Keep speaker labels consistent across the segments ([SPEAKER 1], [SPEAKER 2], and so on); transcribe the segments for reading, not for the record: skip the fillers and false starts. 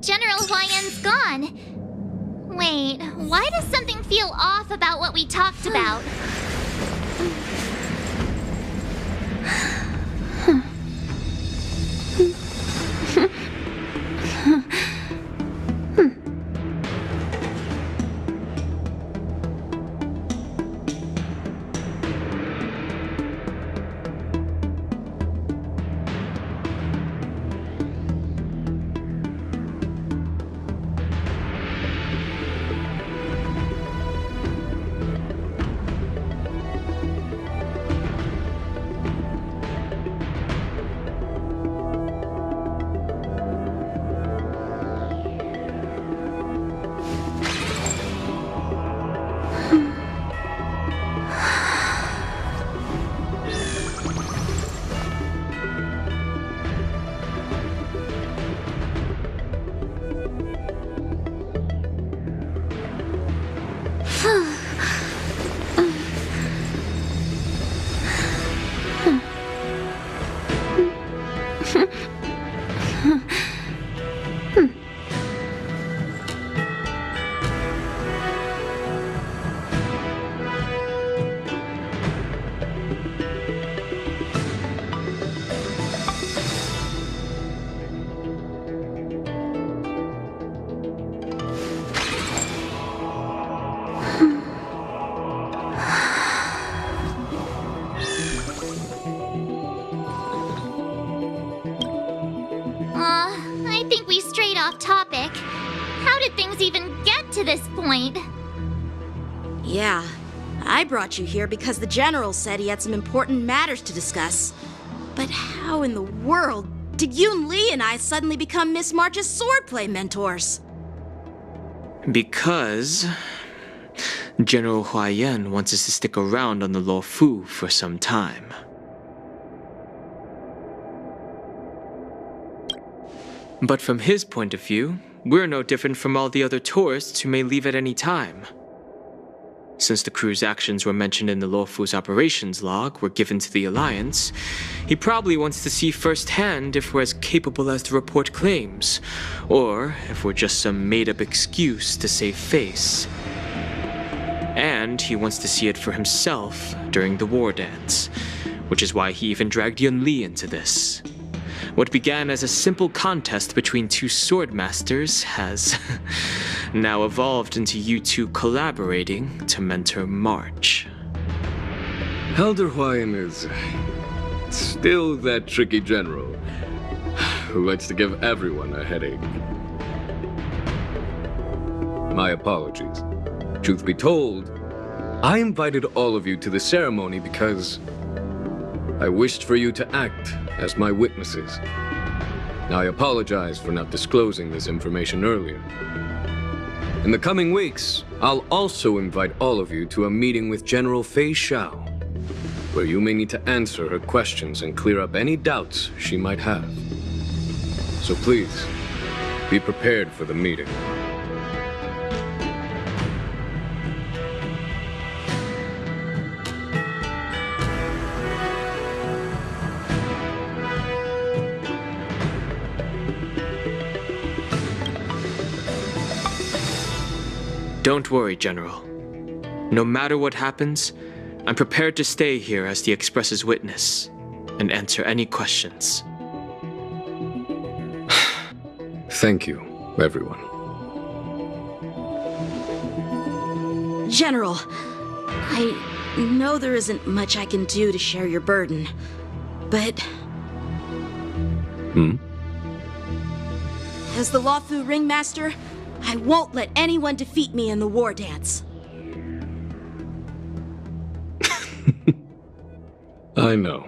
[SPEAKER 1] General Huayan's gone. Wait, why does something feel off about what we talked about? I think we strayed off topic. How did things even get to this point?
[SPEAKER 2] Yeah, I brought you here because the General said he had some important matters to discuss. But how in the world did Yoon Lee and I suddenly become Miss March's swordplay mentors?
[SPEAKER 3] Because General Huayan wants us to stick around on the Lo Fu for some time. But from his point of view, we're no different from all the other tourists who may leave at any time. Since the crew's actions were mentioned in the Lo Fu's operations log were given to the Alliance, he probably wants to see firsthand if we're as capable as the report claims, or if we're just some made-up excuse to save face. And he wants to see it for himself during the war dance, which is why he even dragged Yun Li into this. What began as a simple contest between two sword masters has now evolved into you two collaborating to mentor March.
[SPEAKER 4] Elder Huayan is still that tricky general who likes to give everyone a headache. My apologies. Truth be told, I invited all of you to the ceremony because I wished for you to act as my witnesses. I apologize for not disclosing this information earlier. In the coming weeks, I'll also invite all of you to a meeting with General Fei Xiao, where you may need to answer her questions and clear up any doubts she might have. So please, be prepared for the meeting.
[SPEAKER 3] Don't worry, General. No matter what happens, I'm prepared to stay here as the Express's witness and answer any questions.
[SPEAKER 4] Thank you, everyone.
[SPEAKER 2] General, I know there isn't much I can do to share your burden, but... As the Lo Fu Ringmaster, I won't let anyone defeat me in the war dance.
[SPEAKER 4] I know.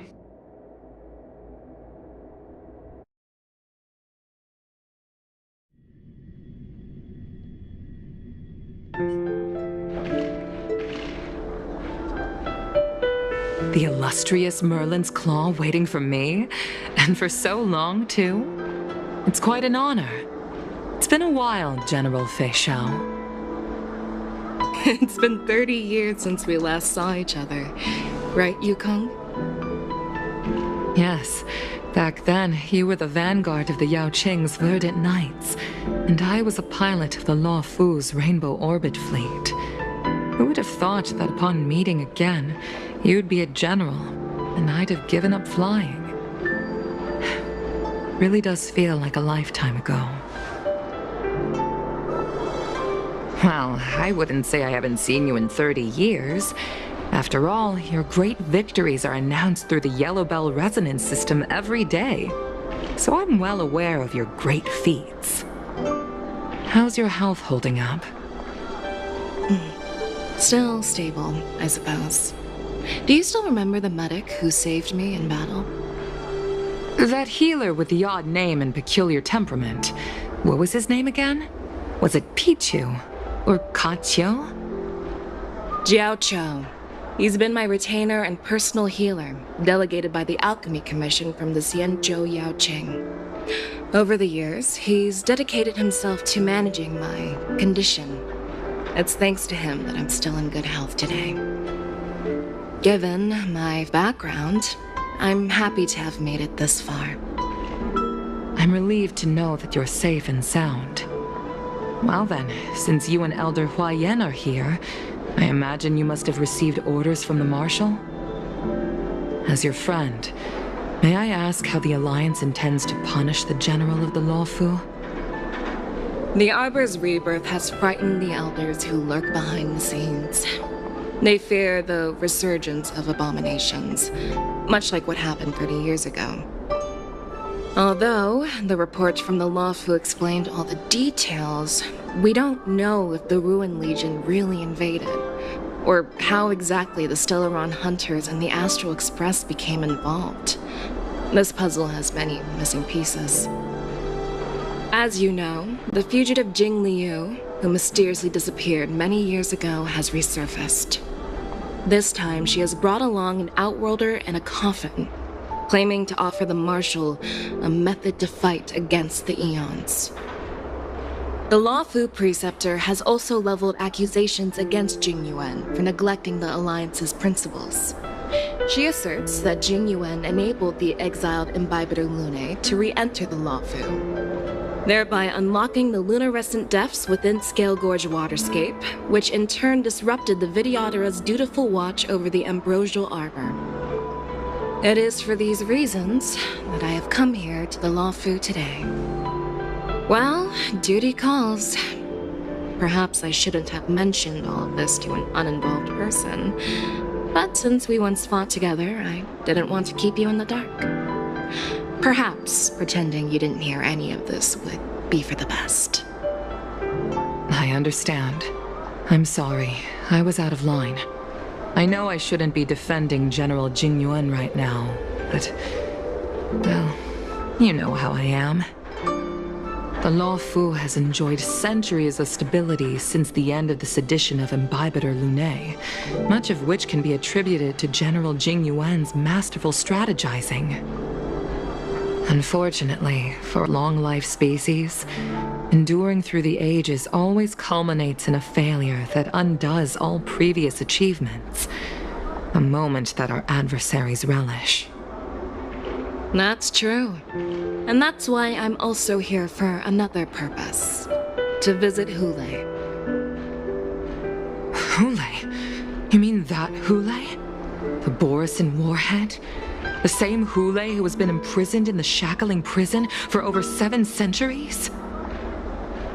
[SPEAKER 5] The illustrious Merlin's Claw waiting for me? And for so long, too? It's quite an honor. It's been a while, General Fei Xiao.
[SPEAKER 6] It's been 30 years since we last saw each other. Right, Yukong?
[SPEAKER 5] Yes, Back then, you were the vanguard of the Yao Qing's Verdant Knights, and I was a pilot of the Law Fu's Rainbow Orbit fleet. Who would have thought that upon meeting again, you'd be a general, and I'd have given up flying? Really does feel like a lifetime ago. Well, I wouldn't say I haven't seen you in 30 years. After all, your great victories are announced through the Yellow Bell Resonance System every day. So I'm well aware of your great feats. How's your health holding up?
[SPEAKER 6] Still stable, I suppose. Do you still remember the medic who saved me in battle?
[SPEAKER 5] That healer with the odd name and peculiar temperament. What was his name again? Was it Pichu? Or Kachio?
[SPEAKER 6] Jiao Cho. He's been my retainer and personal healer, delegated by the Alchemy Commission from the Xianzhou Yao Qing. Over the years, he's dedicated himself to managing my condition. It's thanks to him that I'm still in good health today. Given my background, I'm happy to have made it this far.
[SPEAKER 5] I'm relieved to know that you're safe and sound. Well then, since you and Elder Huayan are here, I imagine you must have received orders from the Marshal? As your friend, may I ask how the Alliance intends to punish the General of the Law Fu?
[SPEAKER 6] The Arbor's rebirth has frightened the elders who lurk behind the scenes. They fear the resurgence of abominations, much like what happened 30 years ago. Although the report from the Law Fu explained all the details, we don't know if the Ruin Legion really invaded, or how exactly the Stellaron Hunters and the Astral Express became involved. This puzzle has many missing pieces. As you know, the fugitive Jing Liu, who mysteriously disappeared many years ago, has resurfaced. This time, she has brought along an Outworlder and a coffin, claiming to offer the Marshal a method to fight against the Eons. The Law Fu Preceptor has also leveled accusations against Jing Yuan for neglecting the Alliance's principles. She asserts that Jing Yuan enabled the exiled Imbibitor Lunae to re-enter the Law Fu, thereby unlocking the lunarescent depths within Scale Gorge Waterscape, which in turn disrupted the Vidyadhara's dutiful watch over the Ambrosial Arbor. It is for these reasons that I have come here to the Law Fu today. Well, duty calls. Perhaps I shouldn't have mentioned all of this to an uninvolved person, but since we once fought together, I didn't want to keep you in the dark. Perhaps pretending you didn't hear any of this would be for the best.
[SPEAKER 5] I understand. I'm sorry. I was out of line. I know I shouldn't be defending General Jing Yuan right now, but... well, you know how I am. The Law Fu has enjoyed centuries of stability since the end of the sedition of Imbibitor Lunae, much of which can be attributed to General Jing Yuan's masterful strategizing. Unfortunately, for long-life species, enduring through the ages always culminates in a failure that undoes all previous achievements, a moment that our adversaries relish.
[SPEAKER 6] That's true. And that's why I'm also here for another purpose. To visit Hule.
[SPEAKER 5] Hule? You mean that Hule? The Borisin warhead? The same Hule who has been imprisoned in the Shackling prison for over 7 centuries?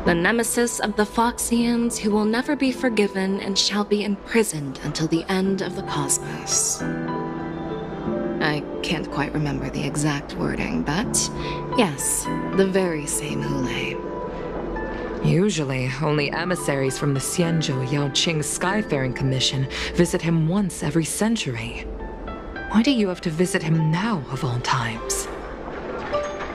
[SPEAKER 6] The nemesis of the Foxians who will never be forgiven and shall be imprisoned until the end of the cosmos. I can't quite remember the exact wording, but yes, the very same Hule.
[SPEAKER 5] Usually, only emissaries from the Xianzhou Yao Qing Skyfaring Commission visit him once every century. Why do you have to visit him now, of all times?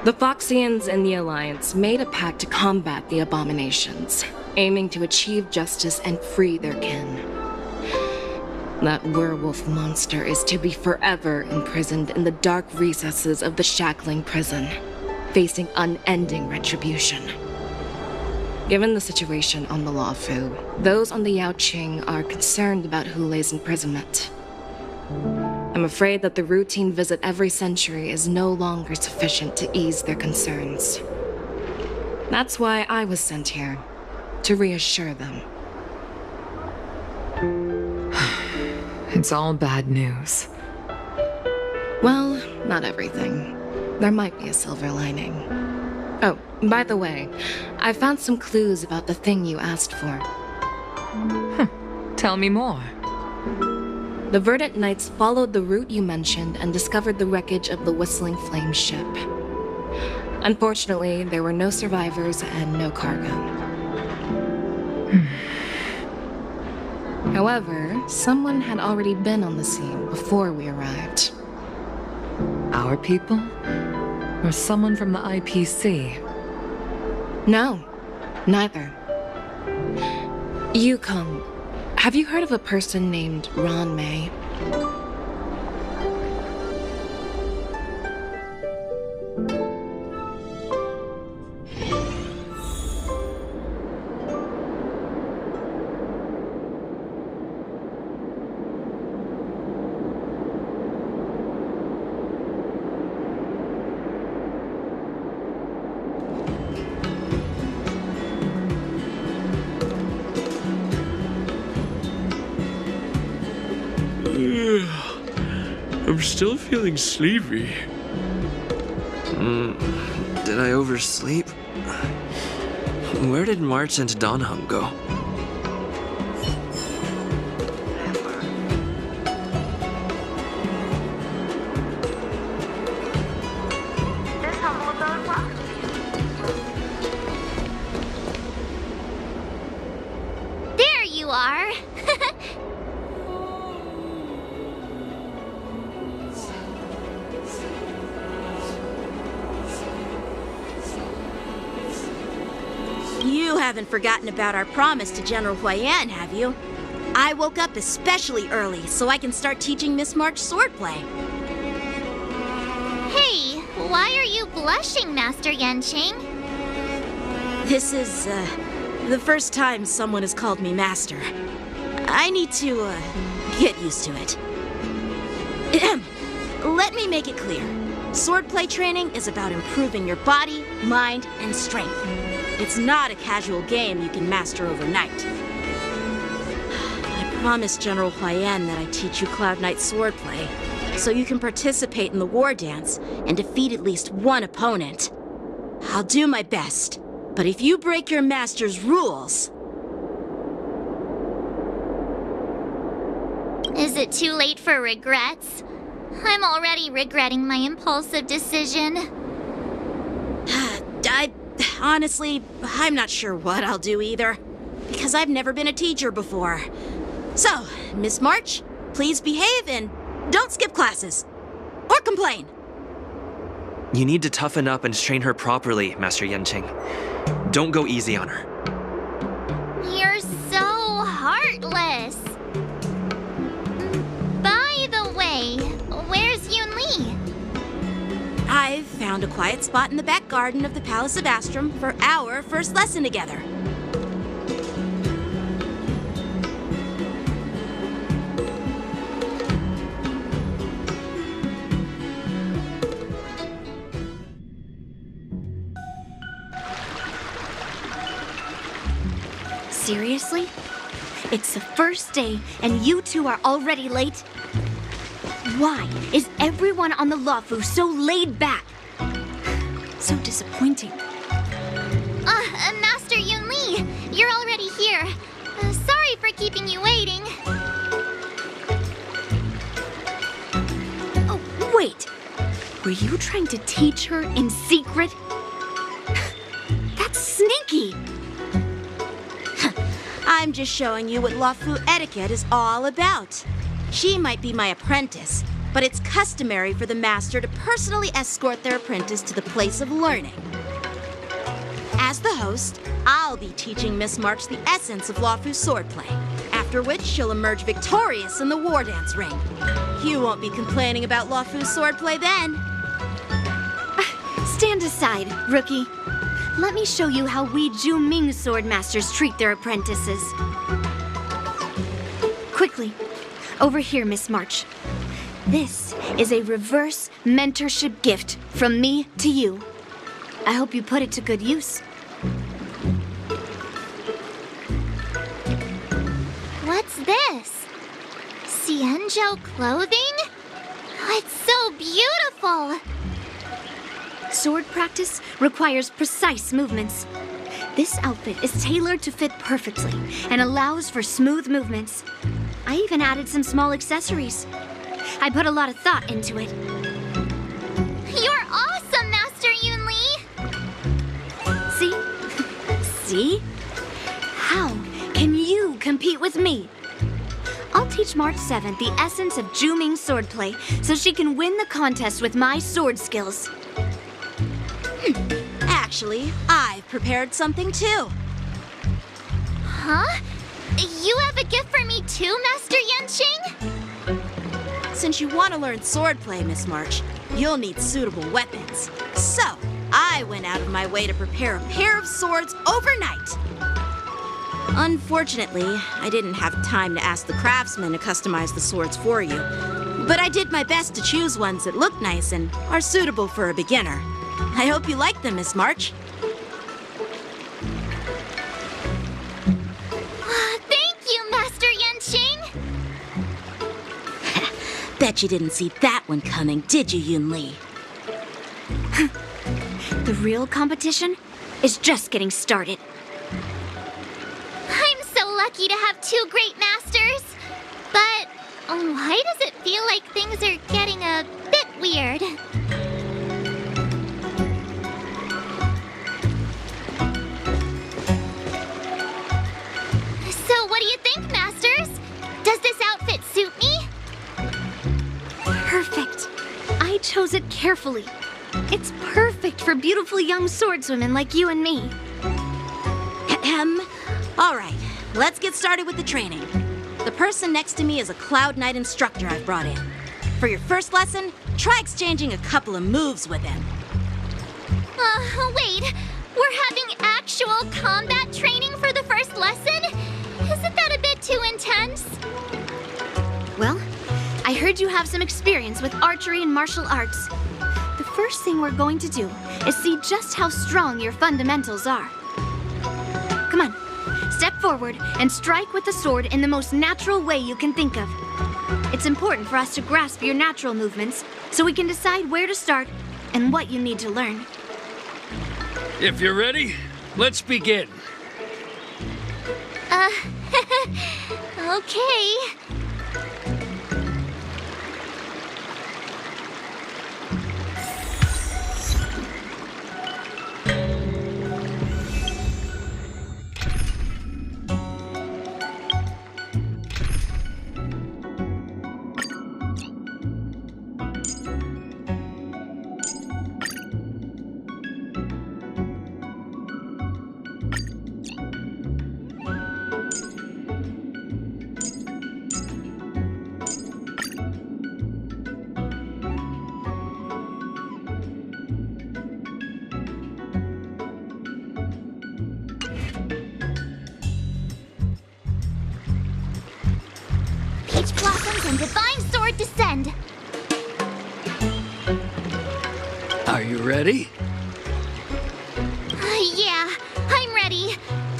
[SPEAKER 6] The Foxians and the Alliance made a pact to combat the abominations, aiming to achieve justice and free their kin. That werewolf monster is to be forever imprisoned in the dark recesses of the Shackling prison, facing unending retribution. Given the situation on the Law Fu, those on the Yao Qing are concerned about Hule's imprisonment. I'm afraid that the routine visit every century is no longer sufficient to ease their concerns. That's why I was sent here, to reassure them.
[SPEAKER 5] It's all bad news.
[SPEAKER 6] Well, not everything. There might be a silver lining. Oh, by the way, I found some clues about the thing you asked for.
[SPEAKER 5] Tell me more.
[SPEAKER 6] The Verdant Knights followed the route you mentioned and discovered the wreckage of the Whistling Flame ship. Unfortunately, there were no survivors and no cargo. However, someone had already been on the scene before we arrived.
[SPEAKER 5] Our people? Or someone from the IPC?
[SPEAKER 6] No, neither. Yukong, have you heard of a person named Ron May?
[SPEAKER 3] I'm still feeling sleepy.
[SPEAKER 7] Did I oversleep? Where did March and Donham go?
[SPEAKER 1] This humble abode welcomes you. There you are.
[SPEAKER 2] You haven't forgotten about our promise to General Huayan, have you? I woke up especially early so I can start teaching Miss March swordplay.
[SPEAKER 1] Hey, why are you blushing, Master Yanqing?
[SPEAKER 2] This is, the first time someone has called me master. I need to, get used to it. Let me make it clear. Swordplay training is about improving your body, mind, and strength. It's not a casual game you can master overnight. I promised General Huayan that I'd teach you Cloud Knight swordplay, so you can participate in the war dance and defeat at least one opponent. I'll do my best, but if you break your master's rules...
[SPEAKER 1] Is it too late for regrets? I'm already regretting my impulsive decision.
[SPEAKER 2] Honestly, I'm not sure what I'll do either, because I've never been a teacher before. So, Miss March, please behave and don't skip classes. Or complain.
[SPEAKER 7] You need to toughen up and train her properly, Master Yanqing. Don't go easy on her.
[SPEAKER 1] You're so heartless. By the way, where's Yoon Lee?
[SPEAKER 2] I've found a quiet spot in the back garden of the Palace of Astrum for our first lesson together.
[SPEAKER 8] Seriously? It's the first day and you two are already late? Why is everyone on the Luofu so laid back? So disappointing.
[SPEAKER 1] Master Yoon Lee, you're already here. Sorry for keeping you waiting.
[SPEAKER 8] Oh, wait. Were you trying to teach her in secret? That's sneaky.
[SPEAKER 2] I'm just showing you what Luofu etiquette is all about. She might be my apprentice, but it's customary for the master to personally escort their apprentice to the place of learning. As the host, I'll be teaching Miss March the essence of Luofu swordplay, after which she'll emerge victorious in the war dance ring. You won't be complaining about Luofu swordplay then.
[SPEAKER 8] Stand aside, rookie. Let me show you how we Zhu-Ming sword masters treat their apprentices. Quickly, over here, Miss March. This is a reverse mentorship gift from me to you. I hope you put it to good use.
[SPEAKER 1] What's this? Xianzhou clothing? It's so beautiful!
[SPEAKER 8] Sword practice requires precise movements. This outfit is tailored to fit perfectly and allows for smooth movements. I even added some small accessories. I put a lot of thought into it.
[SPEAKER 1] You're awesome, Master Yunli!
[SPEAKER 8] See? See? How can you compete with me? I'll teach March 7th the essence of Juming swordplay so she can win the contest with my sword skills.
[SPEAKER 2] Actually, I've prepared something too.
[SPEAKER 1] Huh? You have a gift for me too, Master Yanqing?
[SPEAKER 2] Since you want to learn swordplay, Miss March, you'll need suitable weapons. So, I went out of my way to prepare a pair of swords overnight. Unfortunately, I didn't have time to ask the craftsman to customize the swords for you. But I did my best to choose ones that look nice and are suitable for a beginner. I hope you like them, Miss March.
[SPEAKER 1] Thank you, Master Yanqing!
[SPEAKER 2] Bet you didn't see that one coming, did you, Yunli?
[SPEAKER 8] The real competition is just getting started.
[SPEAKER 1] I'm so lucky to have two great masters. But why does it feel like things are getting a bit weird? So what do you think, Masters? Does this outfit suit me?
[SPEAKER 8] Perfect. I chose it carefully. It's perfect for beautiful young swordswomen like you and me.
[SPEAKER 2] All right, let's get started with the training. The person next to me is a Cloud Knight instructor I've brought in. For your first lesson, try exchanging a couple of moves with him.
[SPEAKER 1] Wait. We're having actual combat training for the first lesson? Isn't that a bit too intense?
[SPEAKER 8] Well, I heard you have some experience with archery and martial arts. The first thing we're going to do is see just how strong your fundamentals are. Come on, step forward and strike with the sword in the most natural way you can think of. It's important for us to grasp your natural movements so we can decide where to start and what you need to learn.
[SPEAKER 9] If you're ready, let's begin.
[SPEAKER 1] Okay. Peach blossoms and divine sword descend.
[SPEAKER 9] Are you ready?
[SPEAKER 1] Yeah, I'm ready.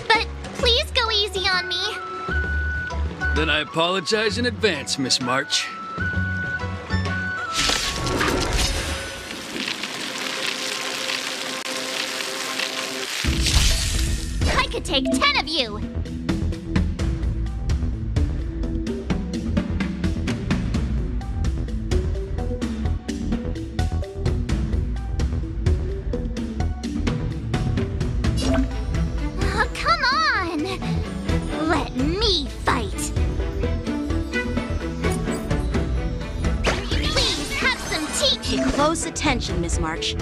[SPEAKER 1] But please go easy on me.
[SPEAKER 9] Then I apologize in advance, Miss March.
[SPEAKER 1] I could take 10 of you. Oh, come on. Let me fight. Please have some tea.
[SPEAKER 2] Pay close attention, Miss March.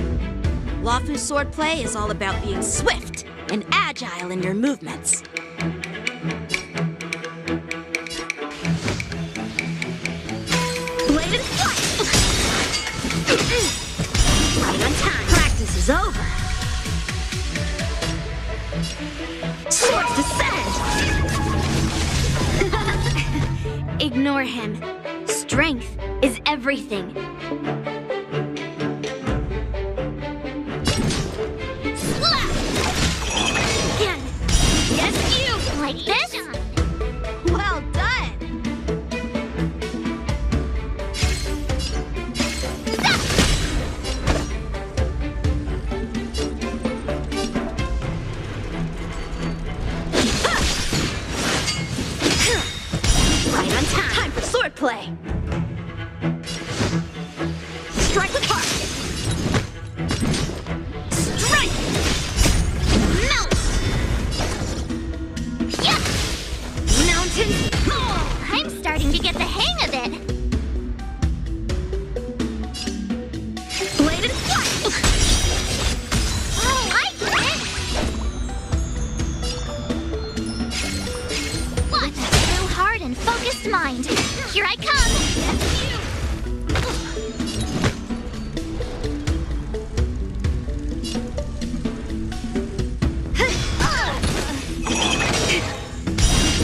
[SPEAKER 2] Luofu swordplay is all about being swift and agile in your movements.
[SPEAKER 8] Blade and flight! Right on time. Practice is over. Swords descend! Ignore him. strength is everything. Again. Yes, you!
[SPEAKER 1] Like this?
[SPEAKER 2] Well done!
[SPEAKER 8] Right on time.
[SPEAKER 2] Time for swordplay! Strike with heart!
[SPEAKER 1] Strike! Melt! Yeah!
[SPEAKER 8] Mountain.
[SPEAKER 1] I'm starting to get the hang of it.
[SPEAKER 8] Bladed flight.
[SPEAKER 1] Oh, I get it. What? With a true heart and focused mind. Here I come.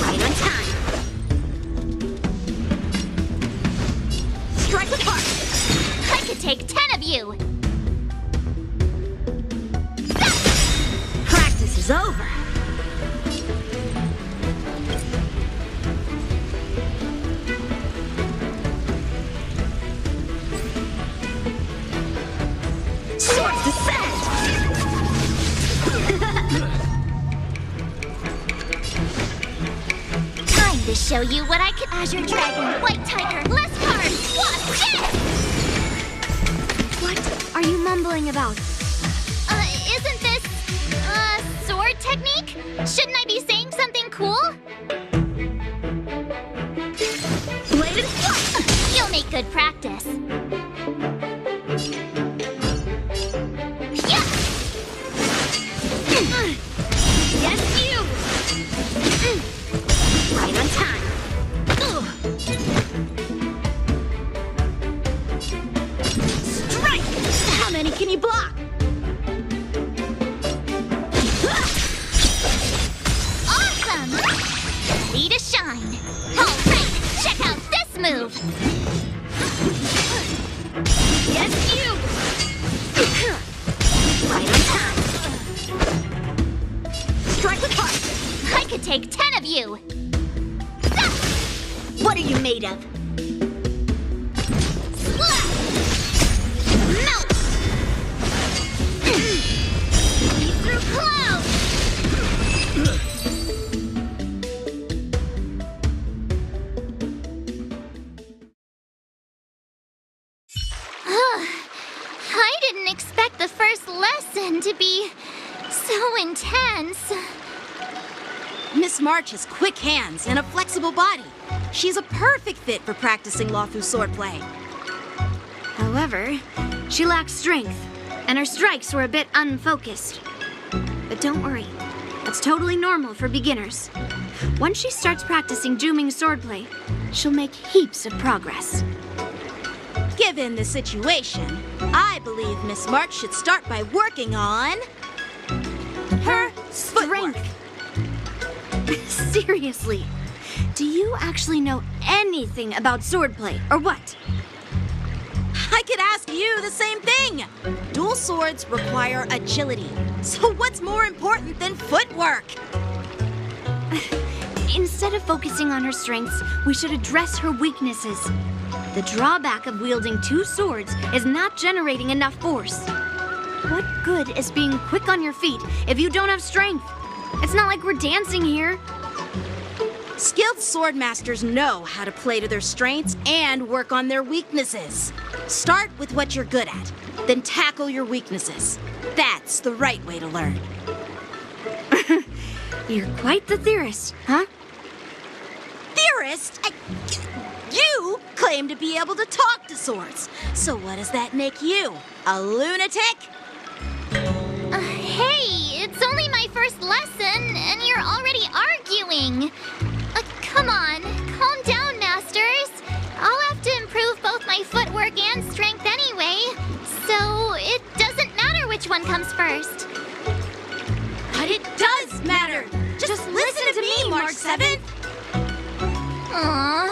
[SPEAKER 8] Right on time.
[SPEAKER 2] Strike with heart!
[SPEAKER 1] I could take 10 of you.
[SPEAKER 8] Practice is over.
[SPEAKER 2] Swords descend!
[SPEAKER 1] Time to show you what I could. Azure Dragon, White Tiger, less cards. What? Yes!
[SPEAKER 8] What are you mumbling about?
[SPEAKER 1] Isn't this, sword technique? Shouldn't I be saying something cool?
[SPEAKER 8] Bladed flight.
[SPEAKER 1] You'll make good practice. Yeah!
[SPEAKER 8] Yes, you. Right on time.
[SPEAKER 2] Strike! How many can you block?
[SPEAKER 1] Awesome! Ready to shine. All right, check out this move.
[SPEAKER 8] Yes, you. Right on time.
[SPEAKER 2] Strike with heart!
[SPEAKER 1] I could take 10 of you.
[SPEAKER 8] What are you made of?
[SPEAKER 1] Slap! Melt! See through clouds! I didn't expect the first lesson to be so intense.
[SPEAKER 2] Miss March has quick hands and a flexible body. She's a perfect fit for practicing Lawfu swordplay.
[SPEAKER 8] However, she lacks strength, and her strikes were a bit unfocused. But don't worry, that's totally normal for beginners. Once she starts practicing Juming swordplay, she'll make heaps of progress.
[SPEAKER 2] Given the situation, I believe Miss March should start by working on her
[SPEAKER 8] Strength. Seriously, do you actually know anything about swordplay, or what?
[SPEAKER 2] I could ask you the same thing. Dual swords require agility. So what's more important than footwork?
[SPEAKER 8] Instead of focusing on her strengths, we should address her weaknesses. The drawback of wielding two swords is not generating enough force. What good is being quick on your feet if you don't have strength? It's not like we're dancing here.
[SPEAKER 2] Skilled sword masters know how to play to their strengths and work on their weaknesses. Start with what you're good at, then tackle your weaknesses. That's the right way to learn.
[SPEAKER 8] You're quite the theorist, huh?
[SPEAKER 2] Theorist? You claim to be able to talk to swords. So what does that make you? A lunatic?
[SPEAKER 1] Hey, it's only my first lesson, and you're already arguing. Come on, calm down, masters. I'll have to improve both my footwork and strength anyway, so it doesn't matter which one comes first.
[SPEAKER 2] But it does matter. Just listen to me, March 7th.
[SPEAKER 1] Aww.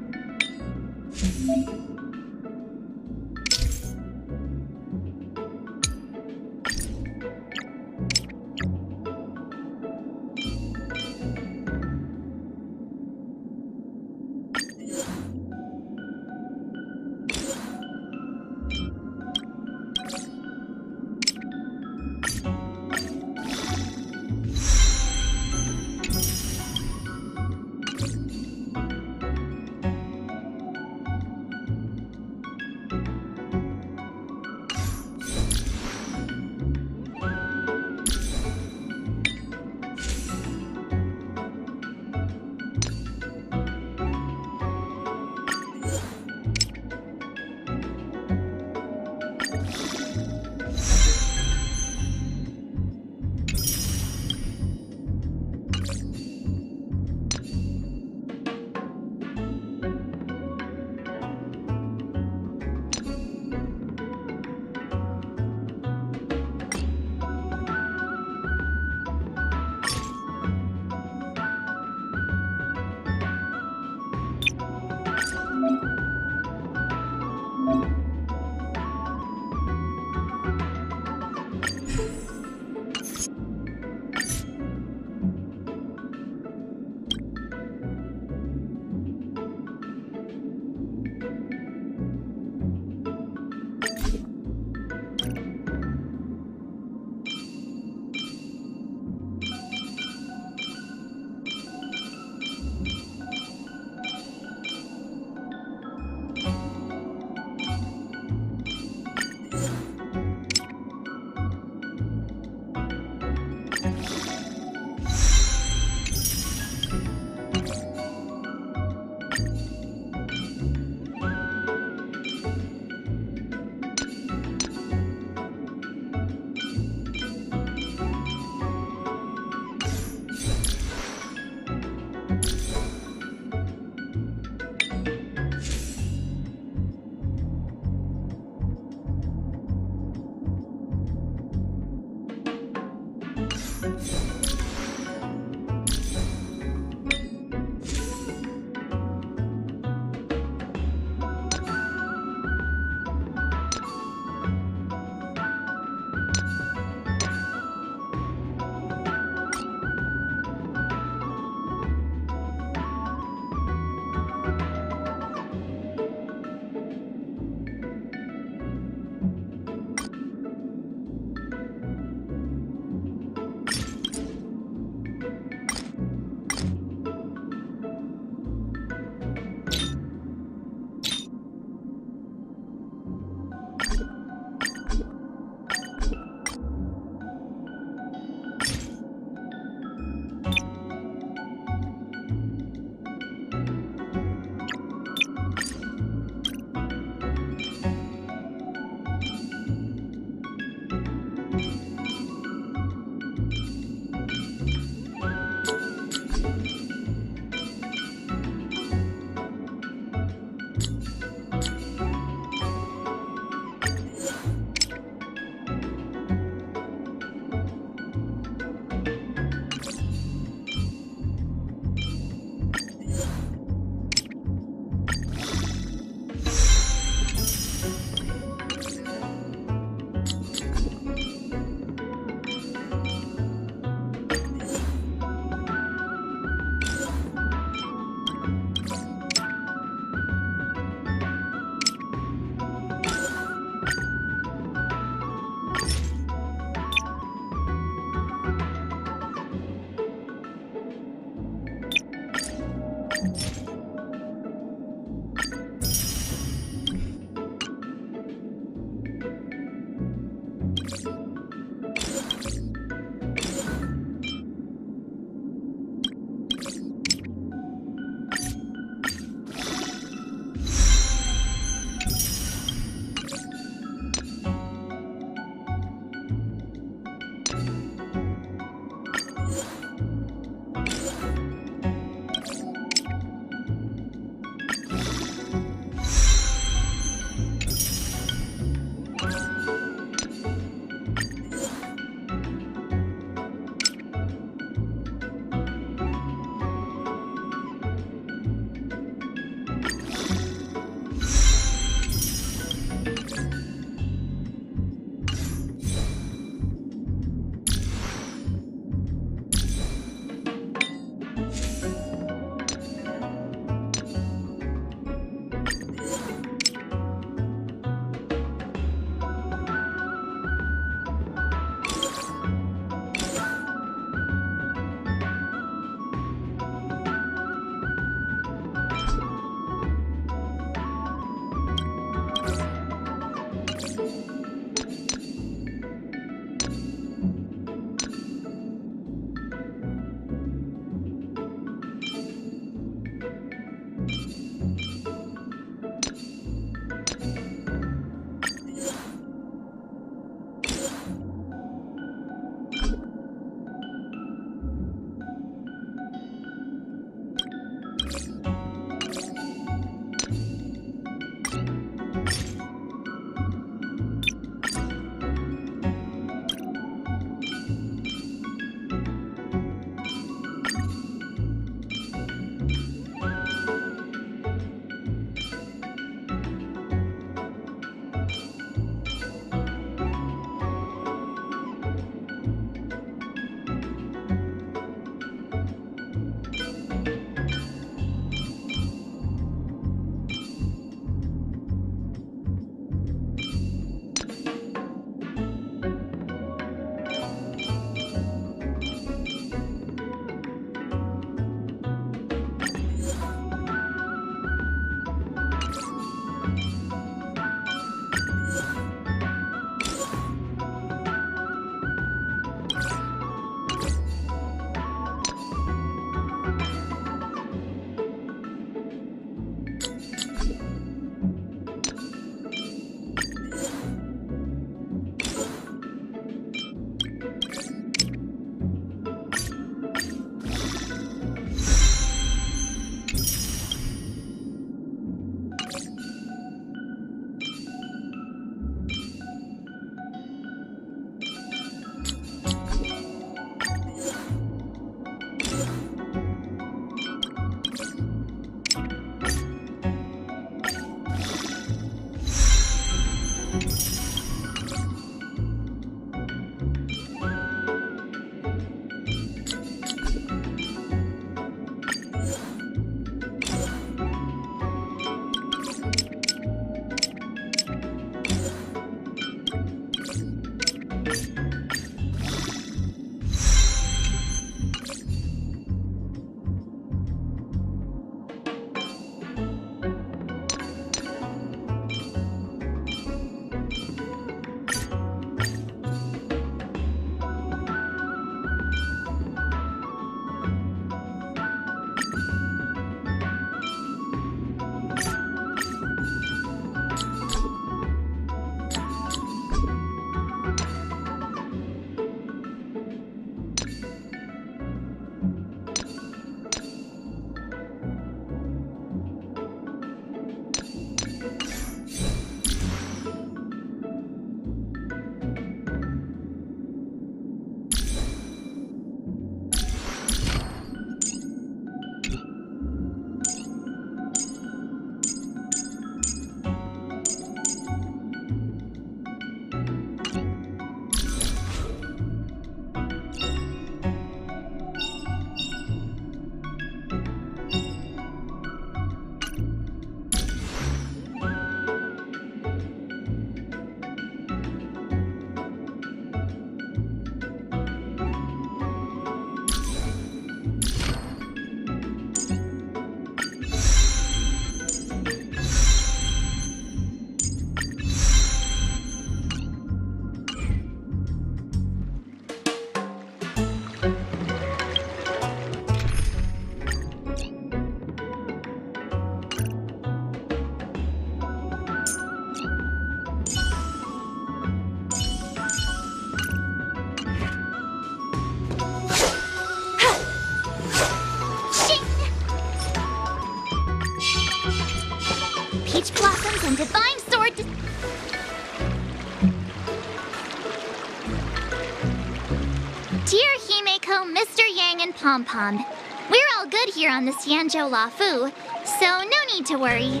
[SPEAKER 1] Poco, Mr. Yang, and Pom Pom. We're all good here on the Xianzhou Luofu, so no need to worry.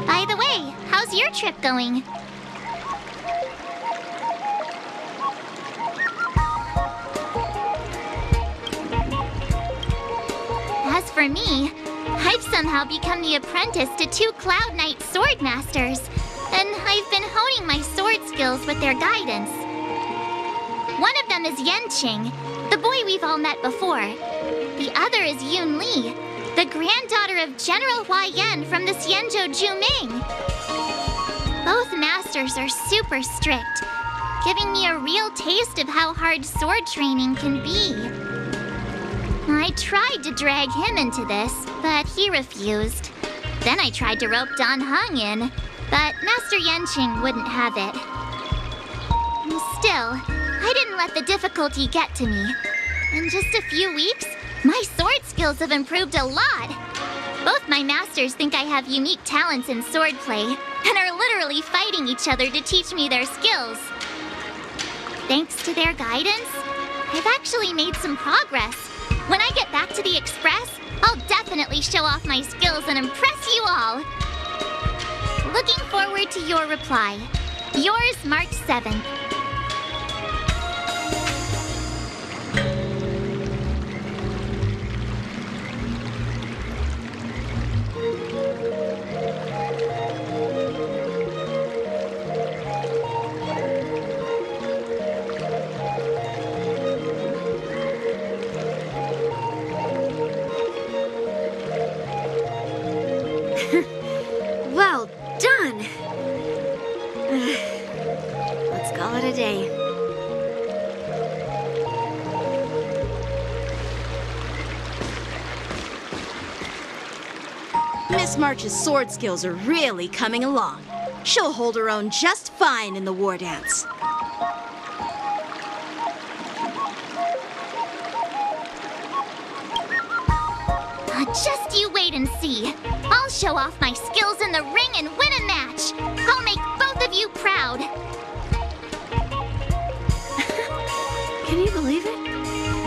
[SPEAKER 1] By the way, how's your trip going? As for me, I've somehow become the apprentice to 2 Cloud Knight sword masters, and I've been honing my sword skills with their guidance. One of them is Yanqing, the boy we've all met before. The other is Yun Li, the granddaughter of General Hua Yan from the Xianzhou Juming. Both masters are super strict, giving me a real taste of how hard sword training can be. I tried to drag him into this, but he refused. Then I tried to rope Dan Heng in, but Master Yanqing wouldn't have it. Still, I didn't let the difficulty get to me. In just a few weeks, my sword skills have improved a lot. Both my masters think I have unique talents in swordplay, and are literally fighting each other to teach me their skills. Thanks to their guidance, I've actually made some progress. When I get back to the Express, I'll definitely show off my skills and impress you all. Looking forward to your reply. Yours, March 7th.
[SPEAKER 8] Well done! Let's call it a day.
[SPEAKER 2] Miss March's sword skills are really coming along. She'll hold her own just fine in the war dance.
[SPEAKER 1] Just you wait and see. I'll show off my skills in the ring and win a match. I'll make both of you proud.
[SPEAKER 8] Can you believe it?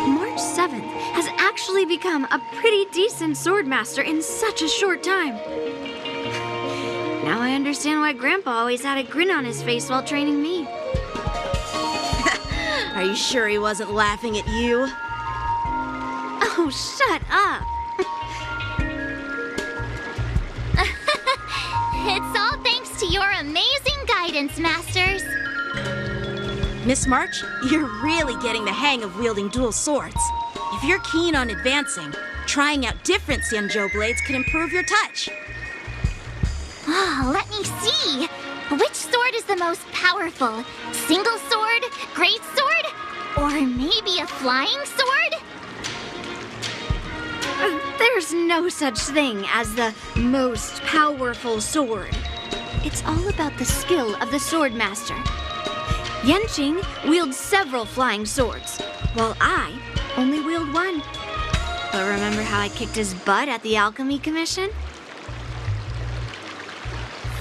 [SPEAKER 8] March 7th has actually become a pretty decent swordmaster in such a short time. Now I understand why Grandpa always had a grin on his face while training me.
[SPEAKER 2] Are you sure he wasn't laughing at you?
[SPEAKER 8] Oh, shut up!
[SPEAKER 1] It's all thanks to your amazing guidance, Masters.
[SPEAKER 2] Miss March, you're really getting the hang of wielding dual swords. If you're keen on advancing, trying out different Xianzhou blades could improve your touch.
[SPEAKER 1] Oh, let me see. Which sword is the most powerful? Single sword? Great sword? Or maybe a flying sword?
[SPEAKER 8] There's no such thing as the most powerful sword. It's all about the skill of the swordmaster. Yanqing wields several flying swords, while I only wield one. But remember how I kicked his butt at the Alchemy Commission?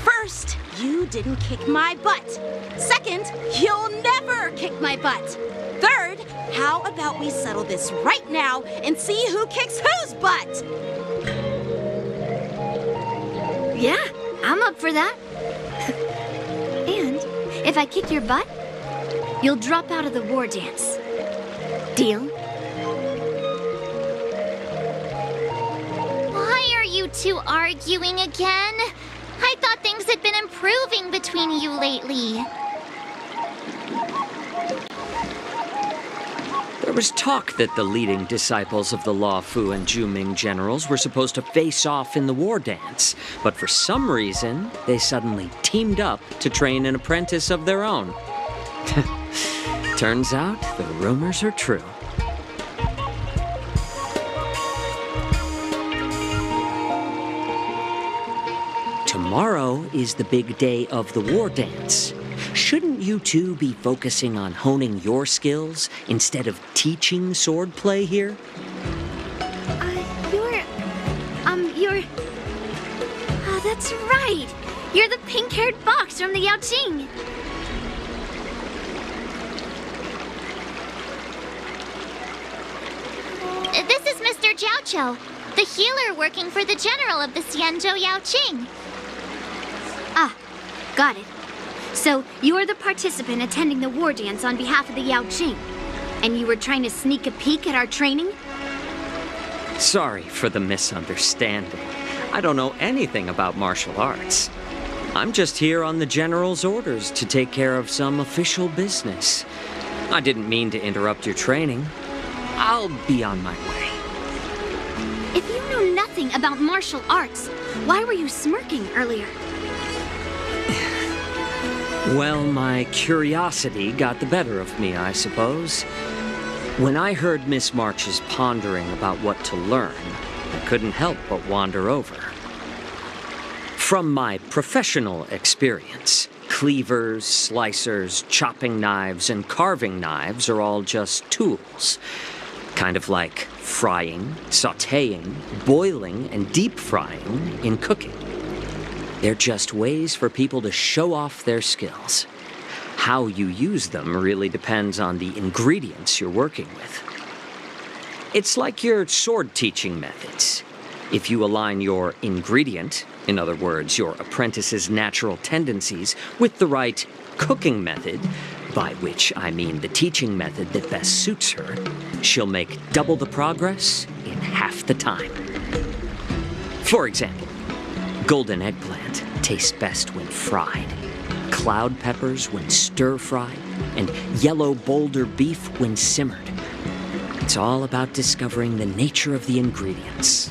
[SPEAKER 2] First, you didn't kick my butt. Second, you'll never kick my butt. Third, how about we settle this right now and see who kicks whose butt?
[SPEAKER 8] Yeah, I'm up for that. And if I kick your butt, you'll drop out of the war dance. Deal?
[SPEAKER 1] Why are you two arguing again? I thought things had been improving between you lately.
[SPEAKER 10] There was talk that the leading disciples of the Luofu and Juming generals were supposed to face off in the war dance, but for some reason, they suddenly teamed up to train an apprentice of their own. Turns out the rumors are true. Tomorrow is the big day of the war dance. Shouldn't you two be focusing on honing your skills instead of teaching swordplay here?
[SPEAKER 8] You're... Oh, that's right. You're the pink-haired fox from the Yaoqing.
[SPEAKER 1] Jiaoqiu, the healer working for the general of the Xianzhou Yaoqing.
[SPEAKER 8] Ah, got it. So, you're the participant attending the war dance on behalf of the Yaoqing. And you were trying to sneak a peek at our training?
[SPEAKER 10] Sorry for the misunderstanding. I don't know anything about martial arts. I'm just here on the General's orders to take care of some official business. I didn't mean to interrupt your training. I'll be on my way.
[SPEAKER 8] If you know nothing about martial arts, why were you smirking earlier?
[SPEAKER 10] Well, my curiosity got the better of me, I suppose. When I heard Miss March's pondering about what to learn, I couldn't help but wander over. From my professional experience, cleavers, slicers, chopping knives, and carving knives are all just tools. Kind of like frying, sautéing, boiling, and deep frying in cooking. They're just ways for people to show off their skills. How you use them really depends on the ingredients you're working with. It's like your sword teaching methods. If you align your ingredient, in other words, your apprentice's natural tendencies, with the right cooking method, by which I mean the teaching method that best suits her, she'll make double the progress in half the time. For example, golden eggplant tastes best when fried, cloud peppers when stir-fried, and yellow boulder beef when simmered. It's all about discovering the nature of the ingredients.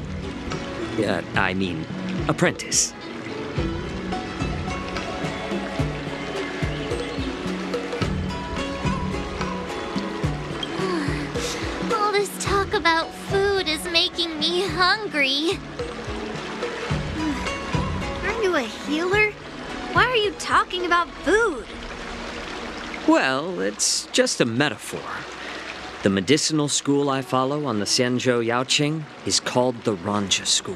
[SPEAKER 10] Apprentice.
[SPEAKER 1] All this talk about food is making me hungry.
[SPEAKER 8] Aren't you a healer? Why are you talking about food?
[SPEAKER 10] Well, it's just a metaphor. The medicinal school I follow on the Xianzhou Yaoqing is called the Ranja School,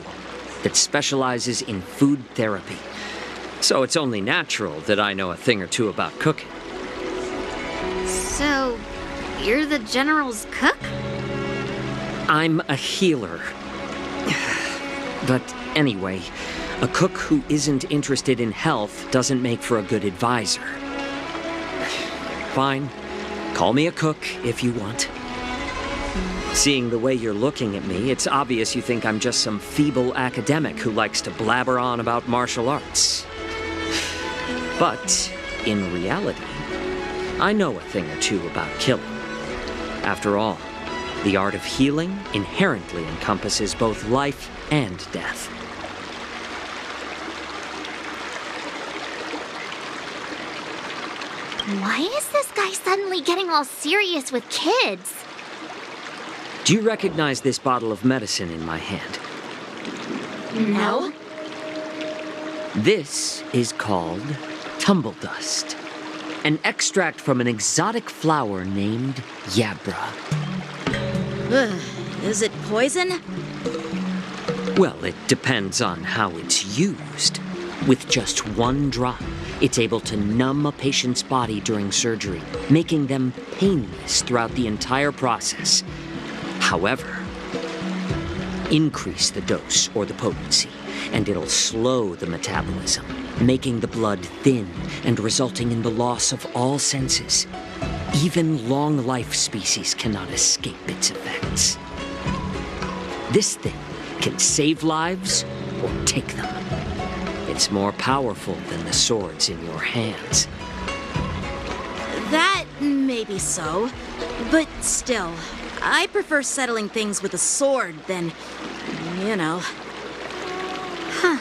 [SPEAKER 10] that specializes in food therapy. So it's only natural that I know a thing or two about cooking.
[SPEAKER 8] So, you're the General's cook?
[SPEAKER 10] I'm a healer. But anyway, a cook who isn't interested in health doesn't make for a good advisor. Fine. Call me a cook if you want. Seeing the way you're looking at me, it's obvious you think I'm just some feeble academic who likes to blabber on about martial arts. But, in reality, I know a thing or two about killing. After all, the art of healing inherently encompasses both life and death.
[SPEAKER 1] Why is this guy suddenly getting all serious with kids?
[SPEAKER 10] Do you recognize this bottle of medicine in my hand?
[SPEAKER 1] No.
[SPEAKER 10] This is called tumble dust, an extract from an exotic flower named Yabra.
[SPEAKER 2] Ugh, is it poison?
[SPEAKER 10] Well, it depends on how it's used. With just one drop, it's able to numb a patient's body during surgery, making them painless throughout the entire process. However, increase the dose or the potency, and it'll slow the metabolism, making the blood thin and resulting in the loss of all senses. Even long-life species cannot escape its effects. This thing can save lives or take them. It's more powerful than the swords in your hands.
[SPEAKER 2] That may be so, but still, I prefer settling things with a sword than, you know.
[SPEAKER 8] Huh.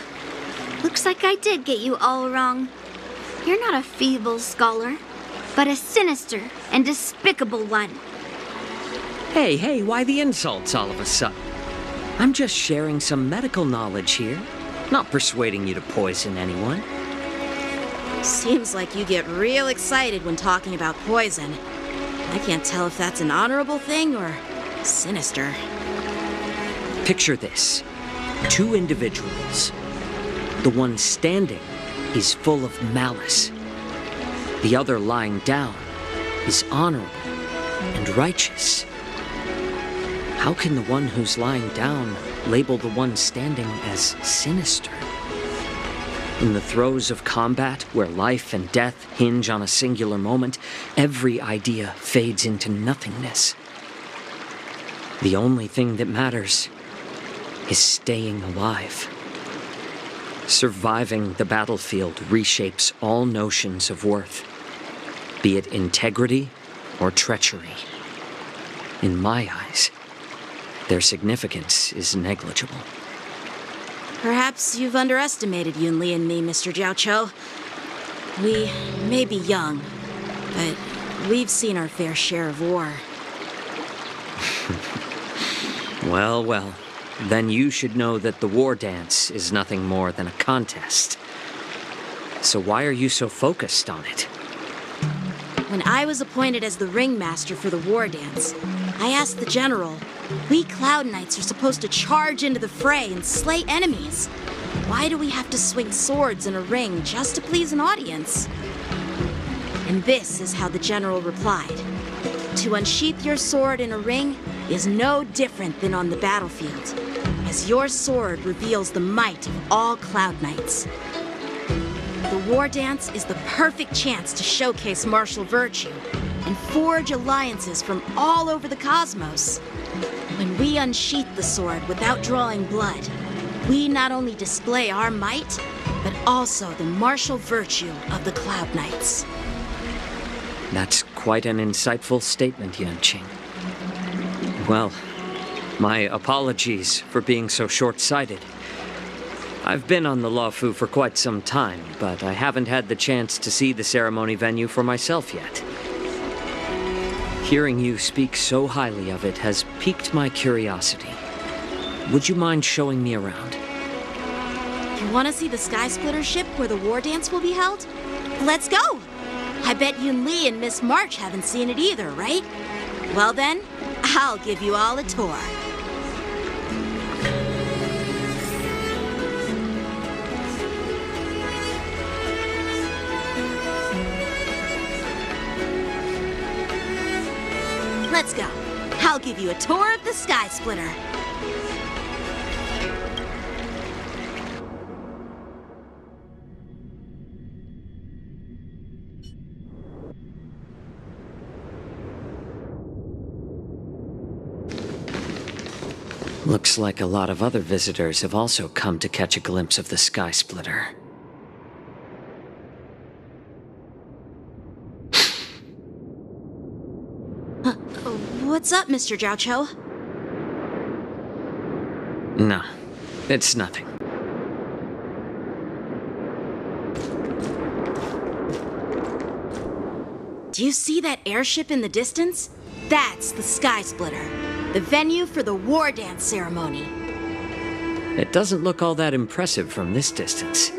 [SPEAKER 8] Looks like I did get you all wrong. You're not a feeble scholar, but a sinister and despicable one.
[SPEAKER 10] Hey, why the insults all of a sudden? I'm just sharing some medical knowledge here, not persuading you to poison anyone.
[SPEAKER 2] Seems like you get real excited when talking about poison. I can't tell if that's an honorable thing or sinister.
[SPEAKER 10] Picture this. 2 individuals. The one standing is full of malice. The other lying down is honorable and righteous. How can the one who's lying down label the one standing as sinister? In the throes of combat, where life and death hinge on a singular moment, every idea fades into nothingness. The only thing that matters is staying alive. Surviving the battlefield reshapes all notions of worth, be it integrity or treachery. In my eyes, their significance is negligible.
[SPEAKER 2] Perhaps you've underestimated Yunli and me, Mr. Jiaoqiu. We may be young, but we've seen our fair share of war.
[SPEAKER 10] Well, well. Then you should know that the war dance is nothing more than a contest. So why are you so focused on it?
[SPEAKER 2] When I was appointed as the ringmaster for the war dance, I asked the general, we Cloud Knights are supposed to charge into the fray and slay enemies. Why do we have to swing swords in a ring just to please an audience? And this is how the general replied. To unsheath your sword in a ring is no different than on the battlefield, as your sword reveals the might of all Cloud Knights. The war dance is the perfect chance to showcase martial virtue and forge alliances from all over the cosmos. When we unsheath the sword without drawing blood, we not only display our might, but also the martial virtue of the Cloud Knights.
[SPEAKER 10] That's quite an insightful statement, Yanqing. Well, my apologies for being so short-sighted. I've been on the Luofu for quite some time, but I haven't had the chance to see the ceremony venue for myself yet. Hearing you speak so highly of it has piqued my curiosity. Would you mind showing me around?
[SPEAKER 2] You want to see the Sky Splitter ship where the war dance will be held? Let's go! I bet Yunli and Miss March haven't seen it either, right? Well then, I'll give you all a tour. Let's go. I'll give you a tour of the Sky Splitter.
[SPEAKER 10] Looks like a lot of other visitors have also come to catch a glimpse of the Sky Splitter.
[SPEAKER 2] What's up, Mr. Jiaoqiu?
[SPEAKER 10] No, it's nothing.
[SPEAKER 2] Do you see that airship in the distance? That's the Sky Splitter, the venue for the war dance ceremony.
[SPEAKER 10] It doesn't look all that impressive from this distance.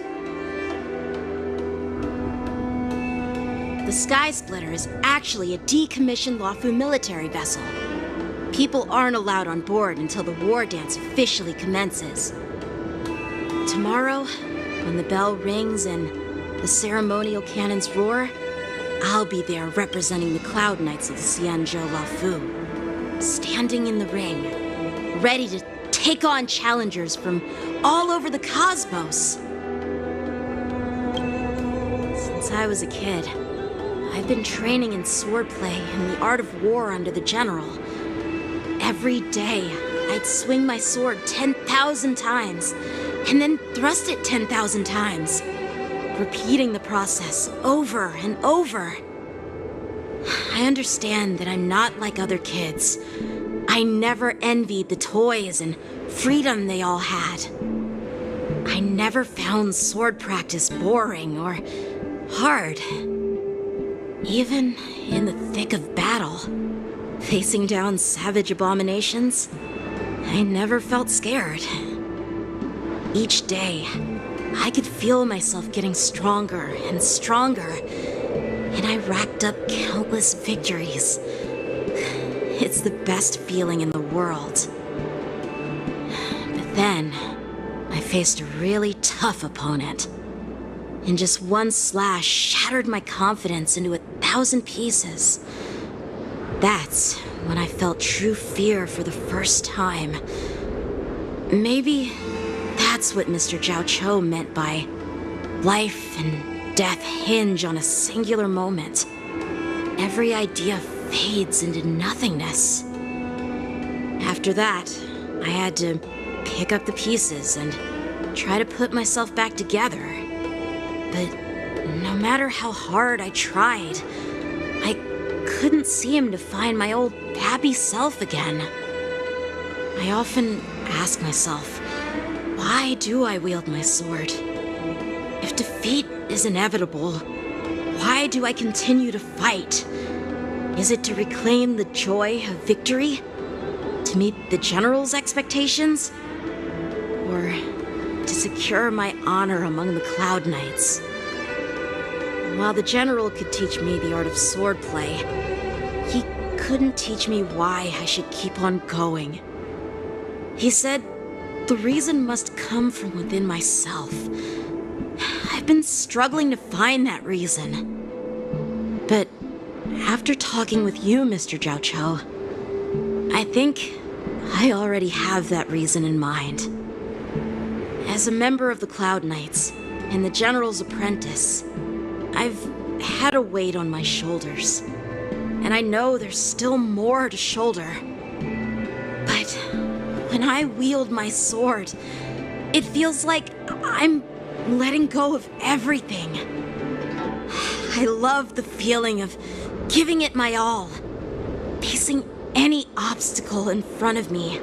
[SPEAKER 2] The Sky Splitter is actually a decommissioned Luofu military vessel. People aren't allowed on board until the war dance officially commences. Tomorrow, when the bell rings and the ceremonial cannons roar, I'll be there representing the Cloud Knights of the Xianzhou Luofu, standing in the ring, ready to take on challengers from all over the cosmos. Since I was a kid, I've been training in swordplay and the art of war under the general. Every day, I'd swing my sword 10,000 times, and then thrust it 10,000 times, repeating the process over and over. I understand that I'm not like other kids. I never envied the toys and freedom they all had. I never found sword practice boring or hard. Even in the thick of battle, facing down savage abominations, I never felt scared. Each day, I could feel myself getting stronger and stronger, and I racked up countless victories. It's the best feeling in the world. But then, I faced a really tough opponent. And just one slash shattered my confidence into 1,000 pieces. That's when I felt true fear for the first time. Maybe that's what Mr. Jiao Cho meant by life and death hinge on a singular moment. Every idea fades into nothingness. After that, I had to pick up the pieces and try to put myself back together. But no matter how hard I tried, I couldn't seem to find my old happy self again. I often ask myself, why do I wield my sword? If defeat is inevitable, why do I continue to fight? Is it to reclaim the joy of victory? To meet the General's expectations? Or to secure my honor among the Cloud Knights? While the General could teach me the art of swordplay, he couldn't teach me why I should keep on going. He said the reason must come from within myself. I've been struggling to find that reason. But after talking with you, Mr. Jiao Cho, I think I already have that reason in mind. As a member of the Cloud Knights and the General's apprentice, I've had a weight on my shoulders, and I know there's still more to shoulder. But when I wield my sword, it feels like I'm letting go of everything. I love the feeling of giving it my all, facing any obstacle in front of me,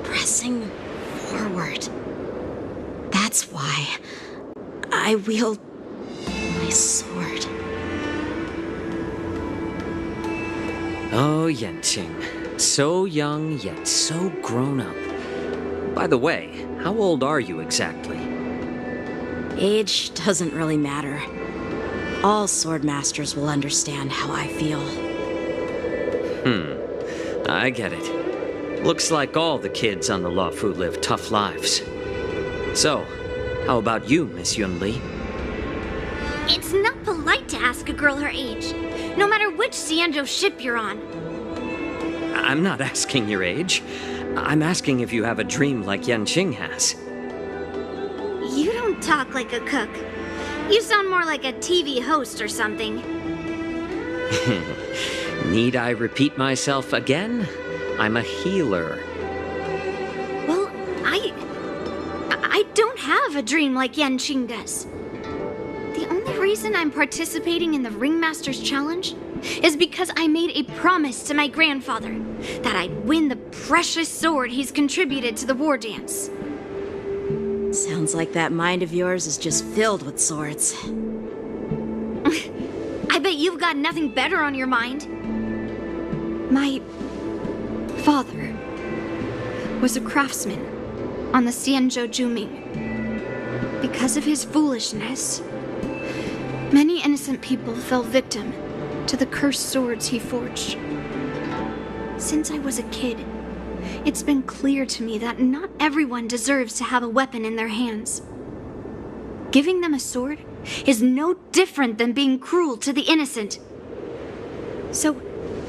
[SPEAKER 2] pressing forward. That's why I wield my sword.
[SPEAKER 10] Oh, Yanqing. So young, yet so grown up. By the way, how old are you exactly?
[SPEAKER 2] Age doesn't really matter. All sword masters will understand how I feel.
[SPEAKER 10] I get it. Looks like all the kids on the Luofu live tough lives. So, how about you, Miss Yunli?
[SPEAKER 8] It's not polite to ask a girl her age, no matter which Xianzhou ship you're on.
[SPEAKER 10] I'm not asking your age. I'm asking if you have a dream like Yanqing has.
[SPEAKER 8] You don't talk like a cook. You sound more like a TV host or something.
[SPEAKER 10] Need I repeat myself again? I'm a healer.
[SPEAKER 8] Well, I don't have a dream like Yanqing does. The only reason I'm participating in the Ringmaster's Challenge is because I made a promise to my grandfather that I'd win the precious sword he's contributed to the war dance.
[SPEAKER 2] Sounds like that mind of yours is just filled with swords.
[SPEAKER 8] I bet you've got nothing better on your mind. My father was a craftsman on the Xianzhou Juming. Because of his foolishness, many innocent people fell victim to the cursed swords he forged. Since I was a kid, it's been clear to me that not everyone deserves to have a weapon in their hands. Giving them a sword is no different than being cruel to the innocent. So,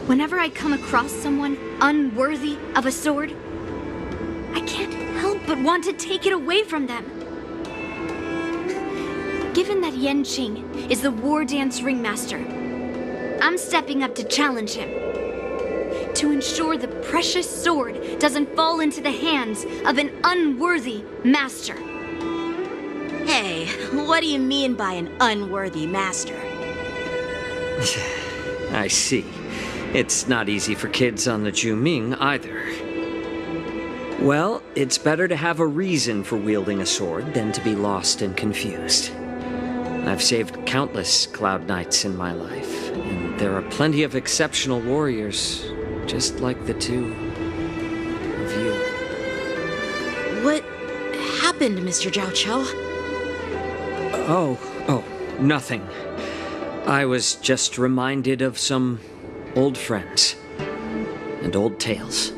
[SPEAKER 8] whenever I come across someone unworthy of a sword, I can't help but want to take it away from them. Given that Yanqing is the war dance ringmaster, I'm stepping up to challenge him. To ensure the precious sword doesn't fall into the hands of an unworthy master.
[SPEAKER 2] Hey, what do you mean by an unworthy master?
[SPEAKER 10] I see. It's not easy for kids on the Juming either. Well, it's better to have a reason for wielding a sword than to be lost and confused. I've saved countless Cloud Knights in my life, and there are plenty of exceptional warriors, just like the two of you.
[SPEAKER 2] What happened, Mr. Jiao Cho?
[SPEAKER 10] Oh, nothing. I was just reminded of some old friends and old tales.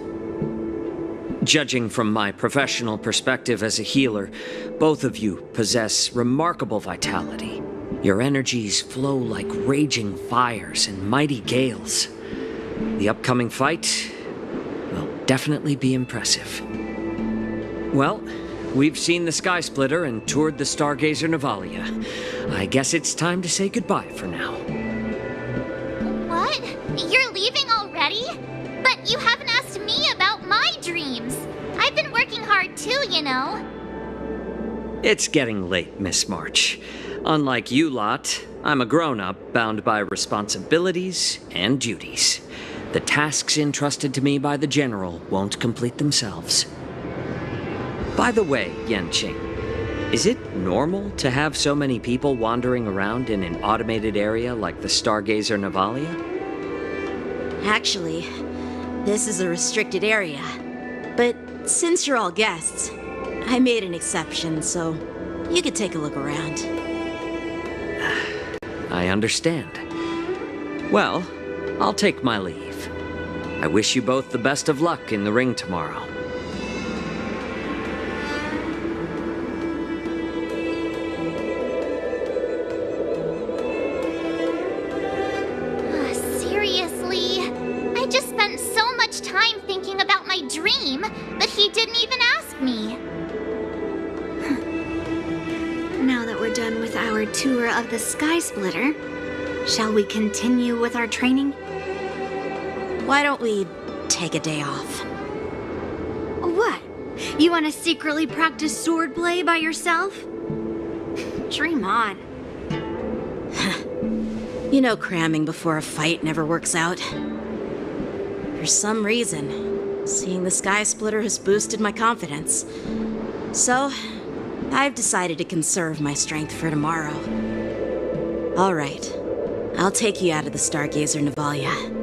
[SPEAKER 10] Judging from my professional perspective as a healer, both of you possess remarkable vitality. Your energies flow like raging fires and mighty gales. The upcoming fight will definitely be impressive. Well, we've seen the Sky Splitter and toured the Stargazer Navalia. I guess it's time to say goodbye for now.
[SPEAKER 1] What? You're leaving already? But you haven't asked me about my dreams. I've been working hard too, you know.
[SPEAKER 10] It's getting late, Miss March. Unlike you lot, I'm a grown-up bound by responsibilities and duties. The tasks entrusted to me by the General won't complete themselves. By the way, Yanqing, is it normal to have so many people wandering around in an automated area like the Stargazer Navalia?
[SPEAKER 2] Actually, this is a restricted area. But since you're all guests, I made an exception, so you could take a look around.
[SPEAKER 10] I understand. Well, I'll take my leave. I wish you both the best of luck in the ring tomorrow.
[SPEAKER 1] Seriously? I just spent so much time thinking about my dream, but he didn't even ask me.
[SPEAKER 8] Now that we're done with our tour of the Sky Splitter, shall we continue with our training?
[SPEAKER 2] Why don't we take a day off?
[SPEAKER 8] What? You want to secretly practice swordplay by yourself? Dream on.
[SPEAKER 2] You know cramming before a fight never works out. For some reason, seeing the Sky Splitter has boosted my confidence. So, I've decided to conserve my strength for tomorrow. All right, I'll take you out of the Stargazer Navalia.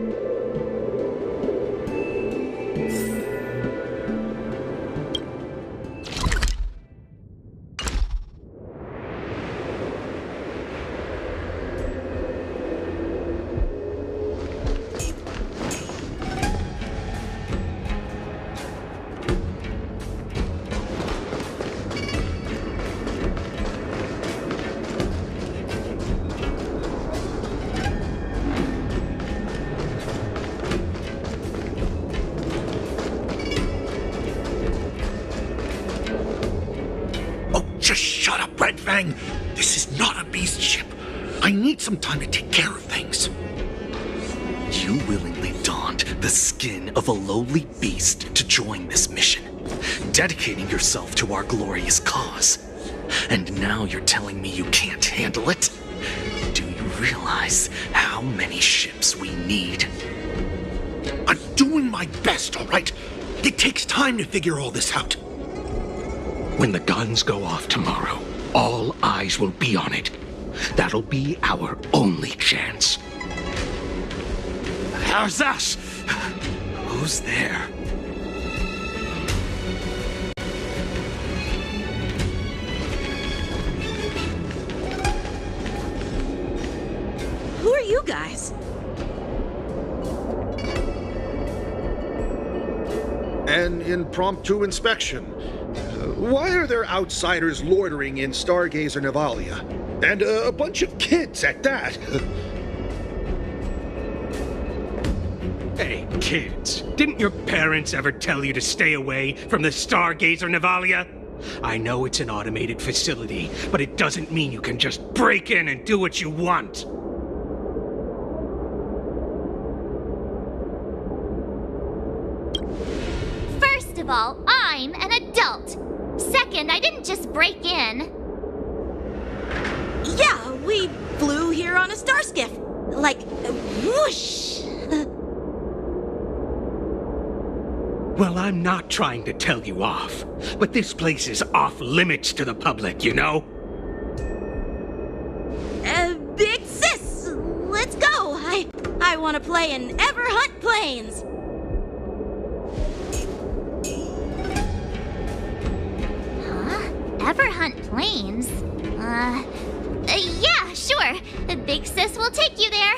[SPEAKER 11] Just shut up, Red Fang! This is not a beast ship. I need some time to take care of things. You willingly donned the skin of a lowly beast to join this mission, dedicating yourself to our glorious cause. And now you're telling me you can't handle it? Do you realize how many ships we need? I'm doing my best, all right? It takes time to figure all this out. When the guns go off tomorrow, all eyes will be on it. That'll be our only chance. How's that? Who's there?
[SPEAKER 2] Who are you guys?
[SPEAKER 12] An impromptu inspection. Why are there outsiders loitering in Stargazer Navalia? And a bunch of kids at that.
[SPEAKER 13] Hey, kids, didn't your parents ever tell you to stay away from the Stargazer Navalia? I know it's an automated facility, but it doesn't mean you can just break in and do what you want.
[SPEAKER 1] First of all, I'm an adult. Second, I didn't just break in.
[SPEAKER 2] Yeah, we flew here on a star skiff. Like, whoosh!
[SPEAKER 13] Well, I'm not trying to tell you off, but this place is off limits to the public, you know?
[SPEAKER 2] Big sis! Let's go! I want to play in Everhunt Plains!
[SPEAKER 1] Everhunt Plains? Yeah, sure. The Big Sis will take you there.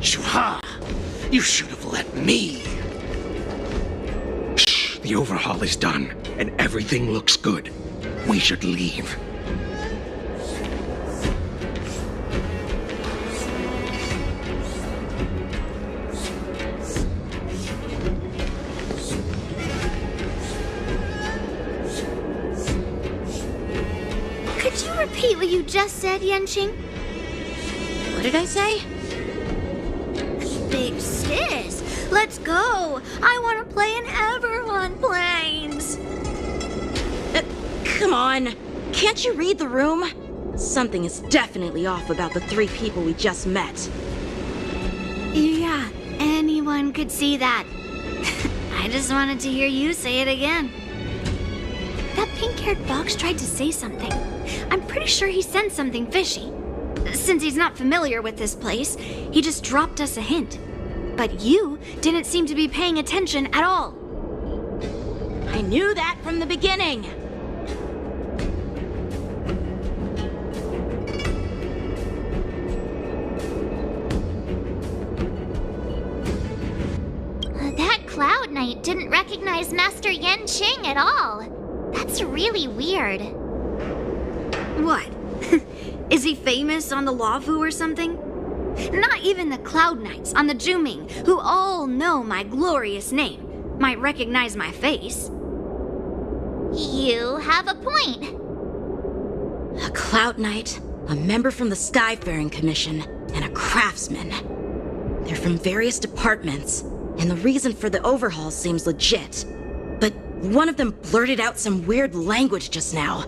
[SPEAKER 11] Shuha! You should have let me.
[SPEAKER 13] Shh, the overhaul is done, and everything looks good. We should leave.
[SPEAKER 8] repeat what you just said, Yenching?
[SPEAKER 2] What did I say?
[SPEAKER 8] Big sis, let's go. I want to play in Everyone Planes.
[SPEAKER 2] Come on. Can't you read the room? Something is definitely off about the 3 people we just met.
[SPEAKER 8] Yeah, anyone could see that. I just wanted to hear you say it again. That pink-haired box tried to say something. I'm pretty sure he sensed something fishy. Since he's not familiar with this place, he just dropped us a hint. But you didn't seem to be paying attention at all.
[SPEAKER 2] I knew that from the beginning.
[SPEAKER 1] That Cloud Knight didn't recognize Master Yenching at all. That's really weird.
[SPEAKER 8] What? Is he famous on the Luofu or something? Not even the Cloud Knights on the Juming, who all know my glorious name, might recognize my face.
[SPEAKER 1] You have a point.
[SPEAKER 2] A Cloud Knight, a member from the Skyfaring Commission, and a craftsman. They're from various departments, and the reason for the overhaul seems legit. But one of them blurted out some weird language just now.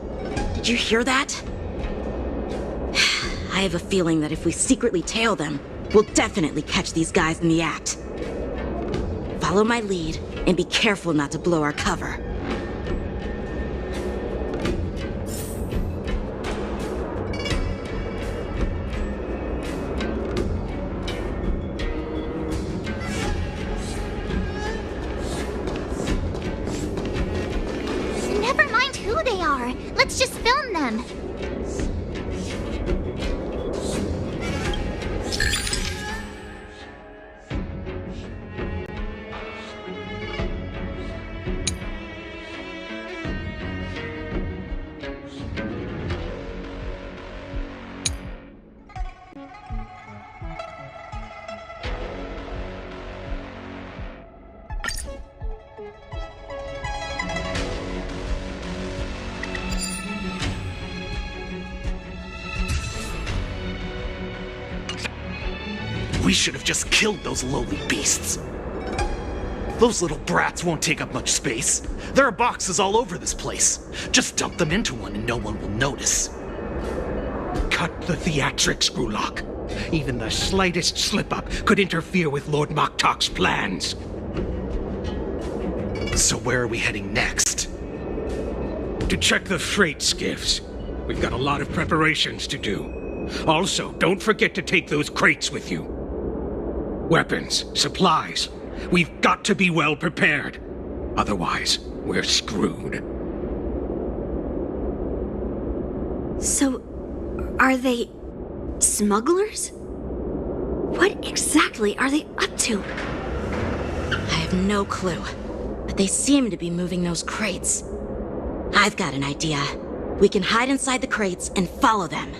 [SPEAKER 2] Did you hear that? I have a feeling that if we secretly tail them, we'll definitely catch these guys in the act. Follow my lead, and be careful not to blow our cover.
[SPEAKER 1] Never mind who they are. Let's just film them.
[SPEAKER 11] We should have just killed those lowly beasts. Those little brats won't take up much space. There are boxes all over this place. Just dump them into one and no one will notice.
[SPEAKER 13] Cut the theatrics, Grulok. Even the slightest slip-up could interfere with Lord Moktok's plans.
[SPEAKER 11] So where are we heading next?
[SPEAKER 13] To check the freight skiffs. We've got a lot of preparations to do. Also, don't forget to take those crates with you. Weapons, supplies. We've got to be well prepared. Otherwise, we're screwed.
[SPEAKER 8] So, are they smugglers? What exactly are they up to?
[SPEAKER 2] I have no clue, but they seem to be moving those crates. I've got an idea. We can hide inside the crates and follow them.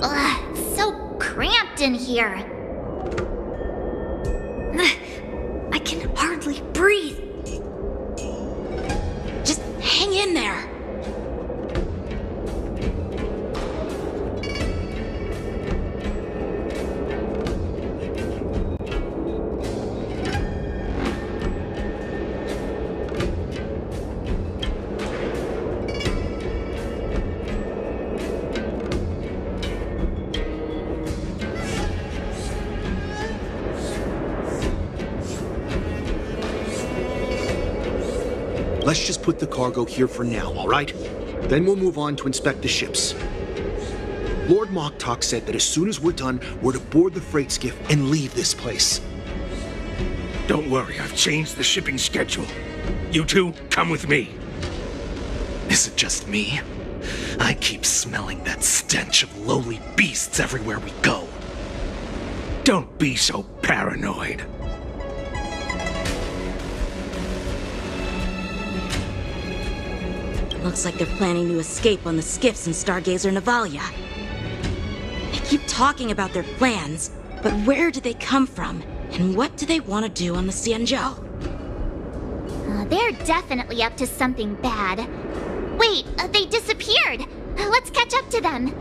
[SPEAKER 1] Ugh, so cramped in here.
[SPEAKER 8] I can hardly breathe.
[SPEAKER 2] Just hang in there.
[SPEAKER 12] Let's just put the cargo here for now, all right? Then we'll move on to inspect the ships. Lord Moktok said that as soon as we're done, we're to board the freight skiff and leave this place.
[SPEAKER 13] Don't worry, I've changed the shipping schedule. You two, come with me.
[SPEAKER 11] Is it just me? I keep smelling that stench of lowly beasts everywhere we go.
[SPEAKER 13] Don't be so paranoid.
[SPEAKER 2] Looks like they're planning to escape on the skiffs in Stargazer Navalia. They keep talking about their plans, but where do they come from? And what do they want to do on the Xianzhou?
[SPEAKER 1] They're definitely up to something bad. Wait, they disappeared! Let's catch up to them.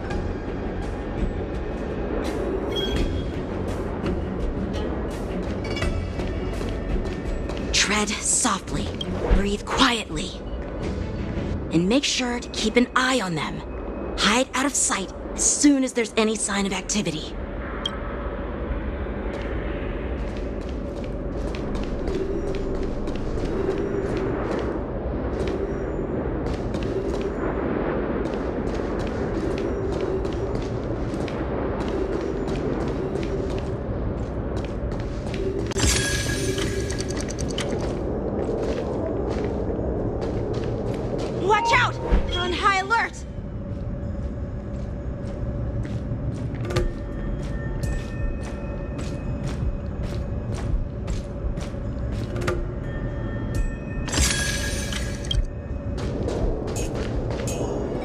[SPEAKER 2] Tread softly, breathe quietly, and make sure to keep an eye on them. Hide out of sight as soon as there's any sign of activity. Watch out! They're on high alert!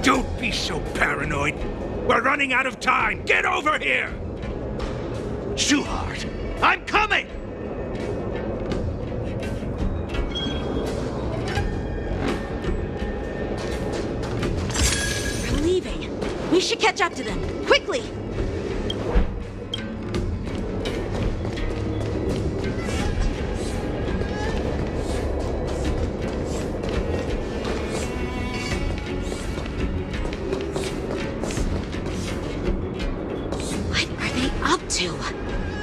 [SPEAKER 13] Don't be so paranoid. We're running out of time. Get over here!
[SPEAKER 11] Shuhart, I'm coming!
[SPEAKER 2] They're leaving. We should catch up to them. Quickly!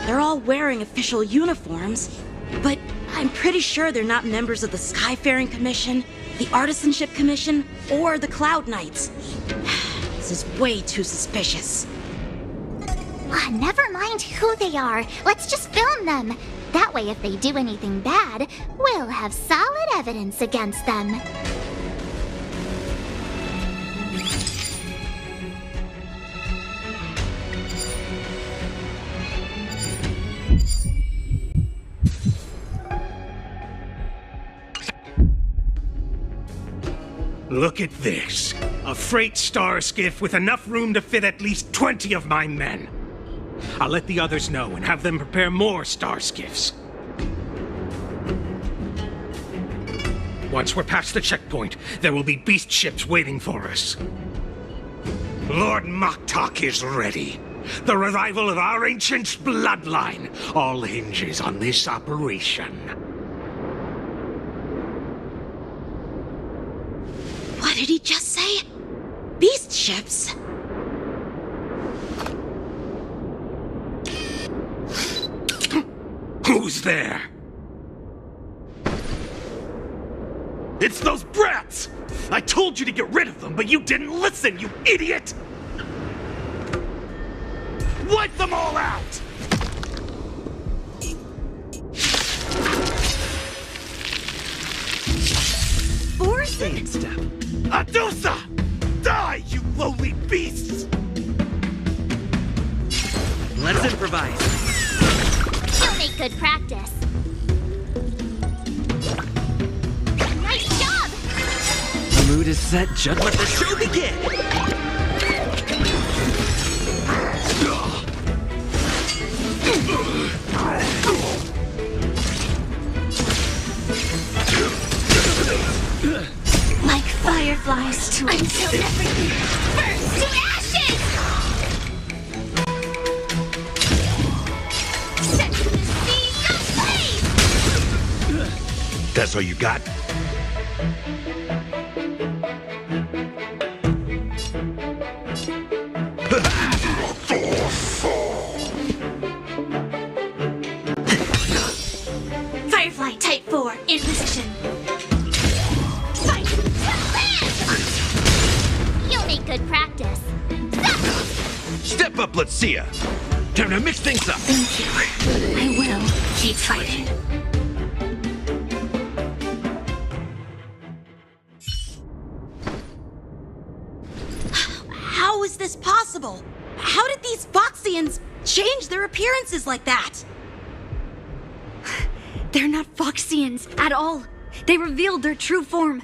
[SPEAKER 2] They're all wearing official uniforms, but I'm pretty sure they're not members of the Skyfaring Commission, the Artisanship Commission, or the Cloud Knights. This is way too suspicious.
[SPEAKER 1] Never mind who they are. Let's just film them. That way, if they do anything bad, we'll have solid evidence against them.
[SPEAKER 13] Look at this. A freight star skiff with enough room to fit at least 20 of my men. I'll let the others know and have them prepare more star skiffs. Once we're past the checkpoint, there will be beast ships waiting for us. Lord Moktok is ready. The revival of our ancient bloodline all hinges on this operation.
[SPEAKER 2] What did he just say? Beast ships?
[SPEAKER 13] Who's there?
[SPEAKER 11] It's those brats! I told you to get rid of them, but you didn't listen, you idiot! Wipe them all out!
[SPEAKER 2] Forcing
[SPEAKER 7] step.
[SPEAKER 11] Adusa! Die, you lowly beasts!
[SPEAKER 7] Let's improvise.
[SPEAKER 1] You'll make good practice. Nice job!
[SPEAKER 7] The mood is set, just let the show begin!
[SPEAKER 8] Like fireflies to until everything burns to ashes! Set to the sea, go blaze!
[SPEAKER 11] That's all you got?
[SPEAKER 8] Firefly Type 4 in position. Fight!
[SPEAKER 1] You'll make good practice.
[SPEAKER 11] Step up, let's see ya! Time to mix things up!
[SPEAKER 8] Thank you. I will keep fighting.
[SPEAKER 2] How is this possible? How did these Foxians change their appearances like that?
[SPEAKER 8] They're not Foxians at all. They revealed their true form.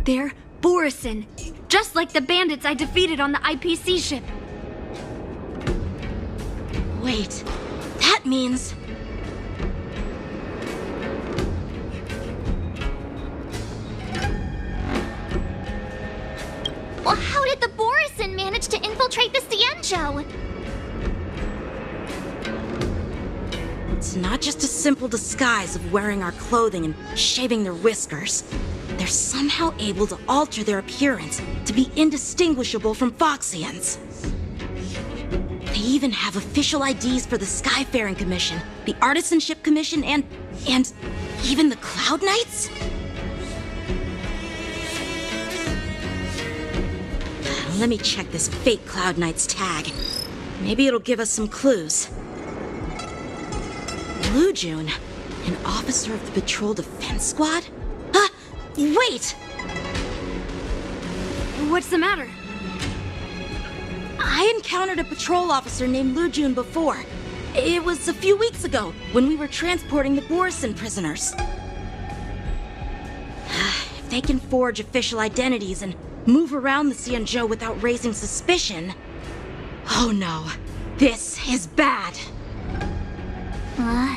[SPEAKER 8] They're Borison, just like the bandits I defeated on the IPC ship.
[SPEAKER 2] Wait, that means...
[SPEAKER 1] Well, how did the Borison manage to infiltrate the Xianzhou?
[SPEAKER 2] It's not just a simple disguise of wearing our clothing and shaving their whiskers. They're somehow able to alter their appearance to be indistinguishable from Foxians. They even have official IDs for the Skyfaring Commission, the Artisanship Commission, and even the Cloud Knights? Let me check this fake Cloud Knight's tag. Maybe it'll give us some clues. Blue June, an officer of the Patrol Defense Squad? Wait!
[SPEAKER 8] What's the matter?
[SPEAKER 2] I encountered a patrol officer named Lu Jun before. It was a few weeks ago, when we were transporting the Borison prisoners. If they can forge official identities and move around the Xianzhou without raising suspicion... Oh no, this is bad.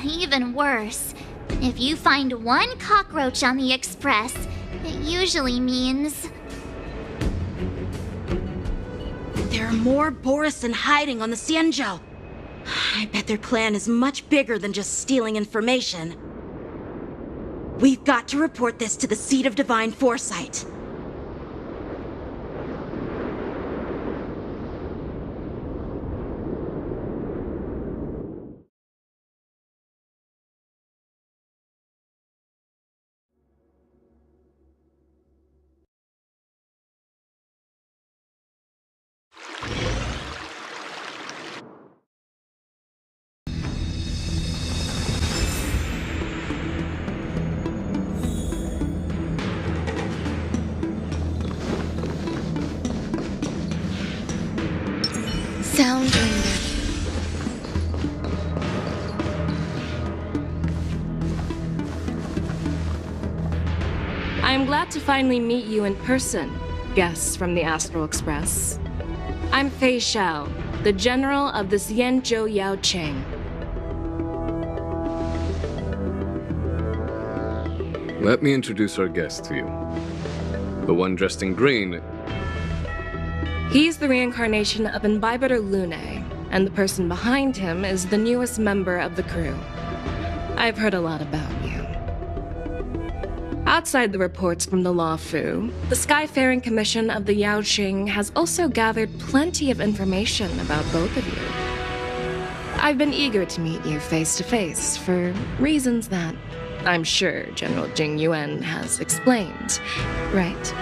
[SPEAKER 1] Even worse. If you find one cockroach on the Express, it usually means...
[SPEAKER 2] There are more Borison hiding on the Xianzhou. I bet their plan is much bigger than just stealing information. We've got to report this to the Seat of Divine Foresight.
[SPEAKER 6] Sound linger. I am glad to finally meet you in person, guests from the Astral Express. I'm Fei Xiao, the General of the Xianzhou Yao Cheng.
[SPEAKER 4] Let me introduce our guest to you. The one dressed in green.
[SPEAKER 6] He's the reincarnation of Imbibitor Lune, and the person behind him is the newest member of the crew. I've heard a lot about you. Outside the reports from the Law Fu, the Skyfaring Commission of the Yaoqing has also gathered plenty of information about both of you. I've been eager to meet you face to face for reasons that I'm sure General Jing Yuan has explained, right?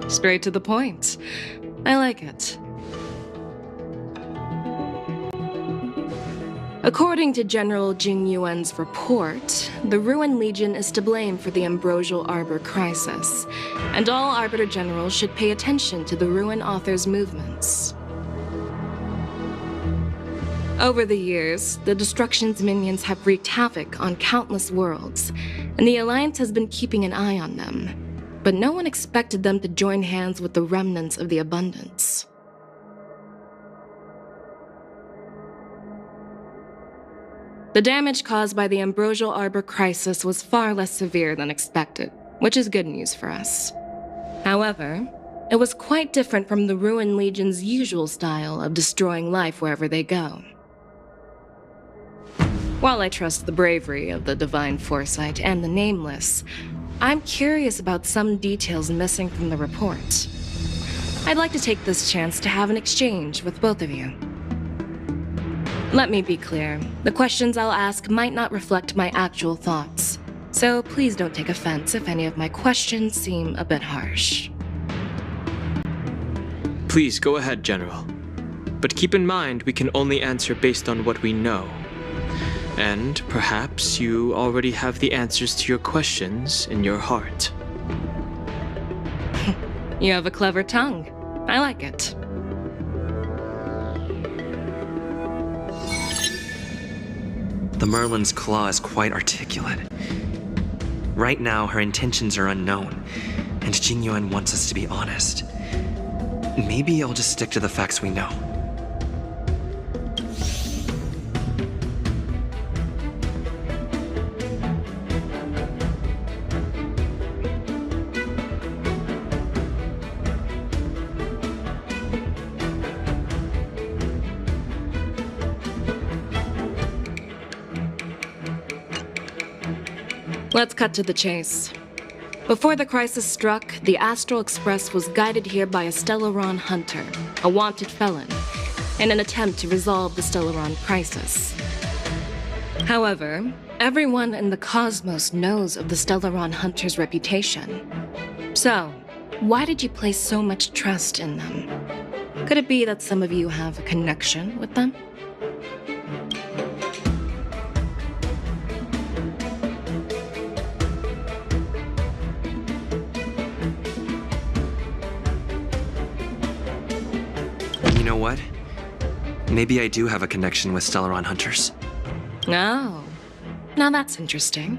[SPEAKER 6] Straight to the point. I like it. According to General Jing Yuan's report, the Ruin Legion is to blame for the Ambrosial Arbor crisis, and all Arbiter Generals should pay attention to the Ruin Author's movements. Over the years, the Destruction's minions have wreaked havoc on countless worlds, and the Alliance has been keeping an eye on them. But no one expected them to join hands with the remnants of the Abundance. The damage caused by the Ambrosial Arbor crisis was far less severe than expected, which is good news for us. However, it was quite different from the Ruin Legion's usual style of destroying life wherever they go. While I trust the bravery of the Divine Foresight and the Nameless, I'm curious about some details missing from the report. I'd like to take this chance to have an exchange with both of you. Let me be clear, the questions I'll ask might not reflect my actual thoughts, so please don't take offense if any of my questions seem a bit harsh.
[SPEAKER 3] Please go ahead, General. But keep in mind we can only answer based on what we know. And perhaps you already have the answers to your questions in your heart.
[SPEAKER 6] You have a clever tongue. I like it.
[SPEAKER 7] The Merlin's claw is quite articulate. Right now, her intentions are unknown, and Jingyuan wants us to be honest. Maybe I'll just stick to the facts we know.
[SPEAKER 6] Let's cut to the chase. Before the crisis struck, the Astral Express was guided here by a Stellaron hunter, a wanted felon, in an attempt to resolve the Stellaron crisis. However, everyone in the cosmos knows of the Stellaron hunter's reputation. So, why did you place so much trust in them? Could it be that some of you have a connection with them?
[SPEAKER 7] You know what? Maybe I do have a connection with Stellaron hunters.
[SPEAKER 6] Oh, now that's interesting.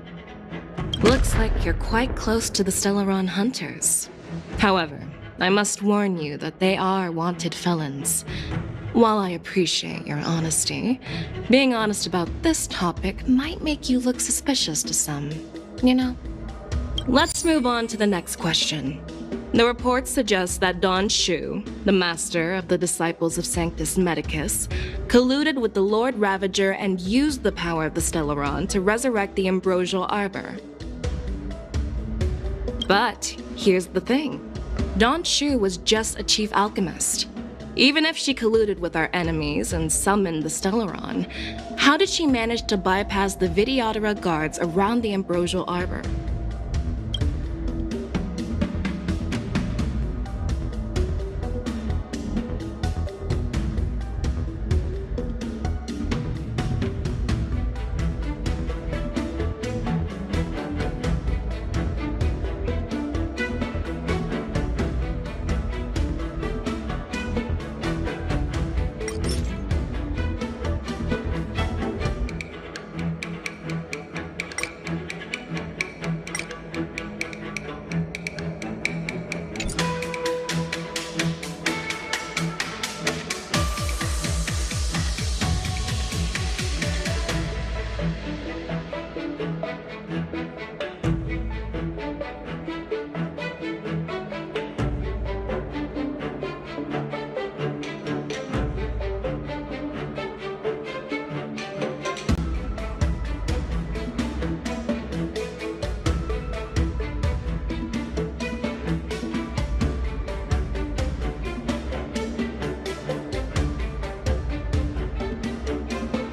[SPEAKER 6] Looks like you're quite close to the Stellaron hunters. However, I must warn you that they are wanted felons. While I appreciate your honesty, being honest about this topic might make you look suspicious to some, you know? Let's move on to the next question. The report suggests that Don Shu, the master of the disciples of Sanctus Medicus, colluded with the Lord Ravager and used the power of the Stellaron to resurrect the Ambrosial Arbor. But here's the thing. Don Shu was just a chief alchemist. Even if she colluded with our enemies and summoned the Stellaron, how did she manage to bypass the Videodora guards around the Ambrosial Arbor?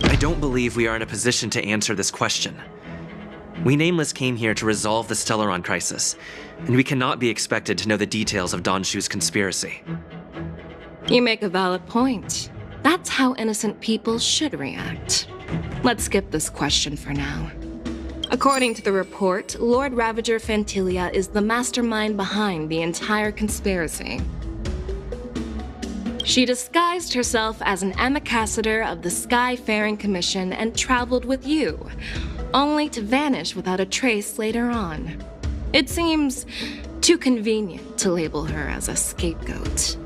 [SPEAKER 7] I don't believe we are in a position to answer this question. We Nameless came here to resolve the Stellaron crisis, and we cannot be expected to know the details of Don Shu's conspiracy.
[SPEAKER 6] You make a valid point. That's how innocent people should react. Let's skip this question for now. According to the report, Lord Ravager Fantilia is the mastermind behind the entire conspiracy. She disguised herself as an ambassador of the Skyfaring Commission and traveled with you, only to vanish without a trace later on. It seems too convenient to label her as a scapegoat.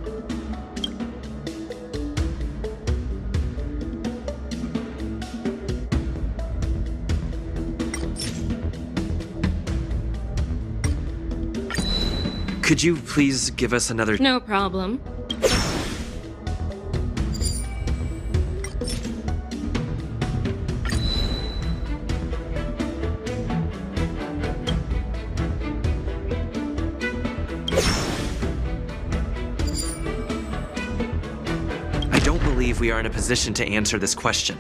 [SPEAKER 7] Could you please give us another—
[SPEAKER 6] No problem.
[SPEAKER 7] I don't believe we are in a position to answer this question.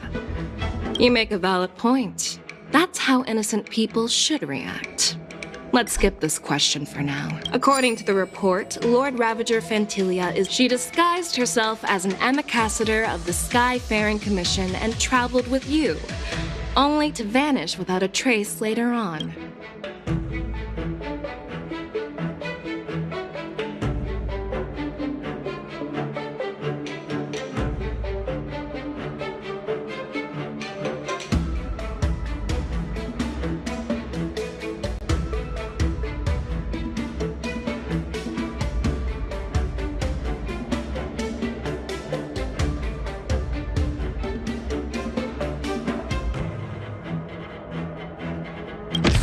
[SPEAKER 6] You make a valid point. That's how innocent people should react. Let's skip this question for now. According to the report, Lord Ravager Fantilia she disguised herself as an ambassador of the Skyfaring Commission and traveled with you, only to vanish without a trace later on.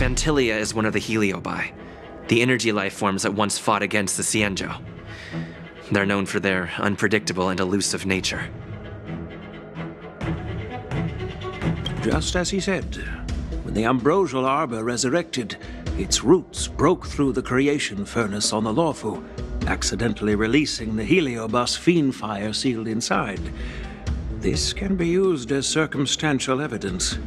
[SPEAKER 7] Phantilia is one of the Heliobi, the energy life forms that once fought against the Xianzhou. They're known for their unpredictable and elusive nature.
[SPEAKER 14] Just as he said, when the ambrosial arbor resurrected, its roots broke through the creation furnace on the Lawfu, accidentally releasing the heliobus fiend fire sealed inside. This can be used as circumstantial evidence.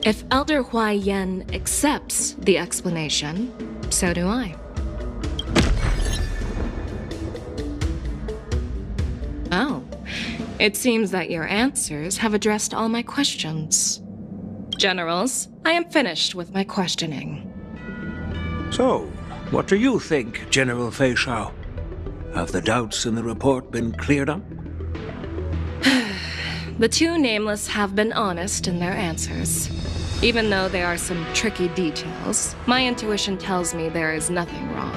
[SPEAKER 6] If Elder Huai Yen accepts the explanation, so do I. Oh, it seems that your answers have addressed all my questions. Generals, I am finished with my questioning.
[SPEAKER 14] So, what do you think, General Fei Shao? Have the doubts in the report been cleared up?
[SPEAKER 6] The two nameless have been honest in their answers. Even though there are some tricky details, my intuition tells me there is nothing wrong.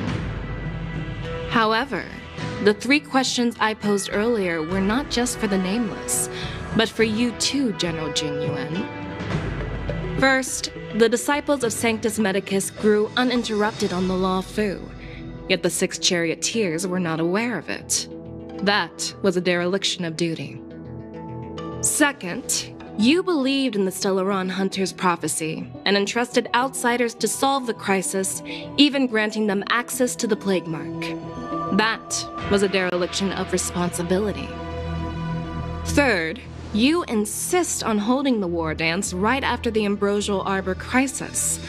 [SPEAKER 6] However, the 3 questions I posed earlier were not just for the nameless, but for you too, General Jing Yuan. First, the disciples of Sanctus Medicus grew uninterrupted on the Law Fu, yet the 6 charioteers were not aware of it. That was a dereliction of duty. Second, you believed in the Stellaron Hunter's prophecy and entrusted outsiders to solve the crisis, even granting them access to the Plague Mark. That was a dereliction of responsibility. Third, you insist on holding the war dance right after the Ambrosial Arbor crisis,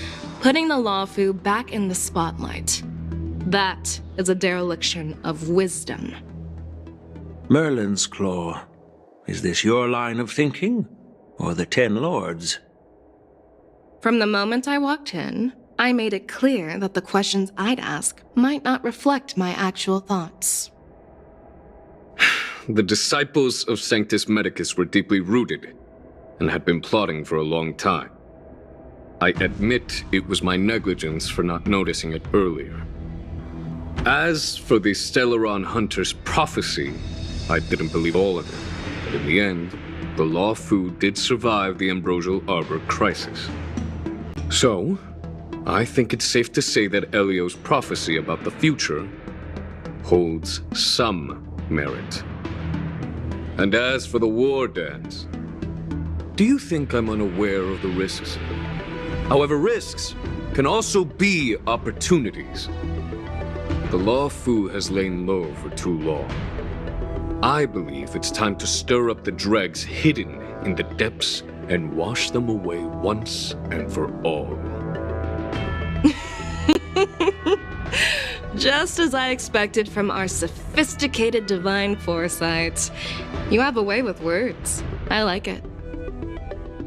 [SPEAKER 6] putting the Lawfu back in the spotlight. That is a dereliction of wisdom.
[SPEAKER 14] Merlin's Claw. Is this your line of thinking, or the 10 Lords?
[SPEAKER 6] From the moment I walked in, I made it clear that the questions I'd ask might not reflect my actual thoughts.
[SPEAKER 4] The disciples of Sanctus Medicus were deeply rooted and had been plotting for a long time. I admit it was my negligence for not noticing it earlier. As for the Stellaron Hunter's prophecy, I didn't believe all of it. But in the end, the Lawfu did survive the Ambrosial Arbor crisis. So, I think it's safe to say that Elio's prophecy about the future holds some merit. And as for the war dance, do you think I'm unaware of the risks? However, risks can also be opportunities. The Lawfu has lain low for too long. I believe it's time to stir up the dregs hidden in the depths and wash them away once and for all.
[SPEAKER 6] Just as I expected from our sophisticated divine foresight. You have a way with words. I like it.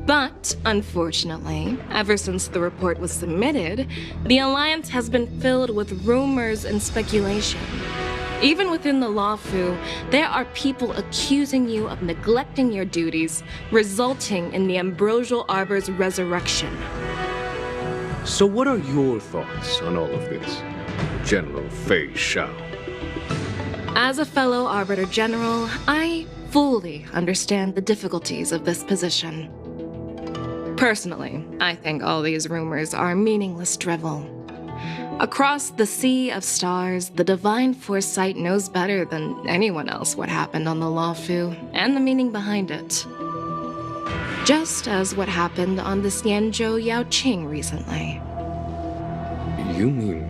[SPEAKER 6] But, unfortunately, ever since the report was submitted, the Alliance has been filled with rumors and speculation. Even within the Lawfu, there are people accusing you of neglecting your duties, resulting in the Ambrosial Arbor's resurrection.
[SPEAKER 4] So what are your thoughts on all of this, General Fei Shao?
[SPEAKER 6] As a fellow Arbiter General, I fully understand the difficulties of this position. Personally, I think all these rumors are meaningless drivel. Across the sea of stars, the divine foresight knows better than anyone else what happened on the Lawfu and the meaning behind it. Just as what happened on the Xianzhou Yaoqing recently.
[SPEAKER 4] You mean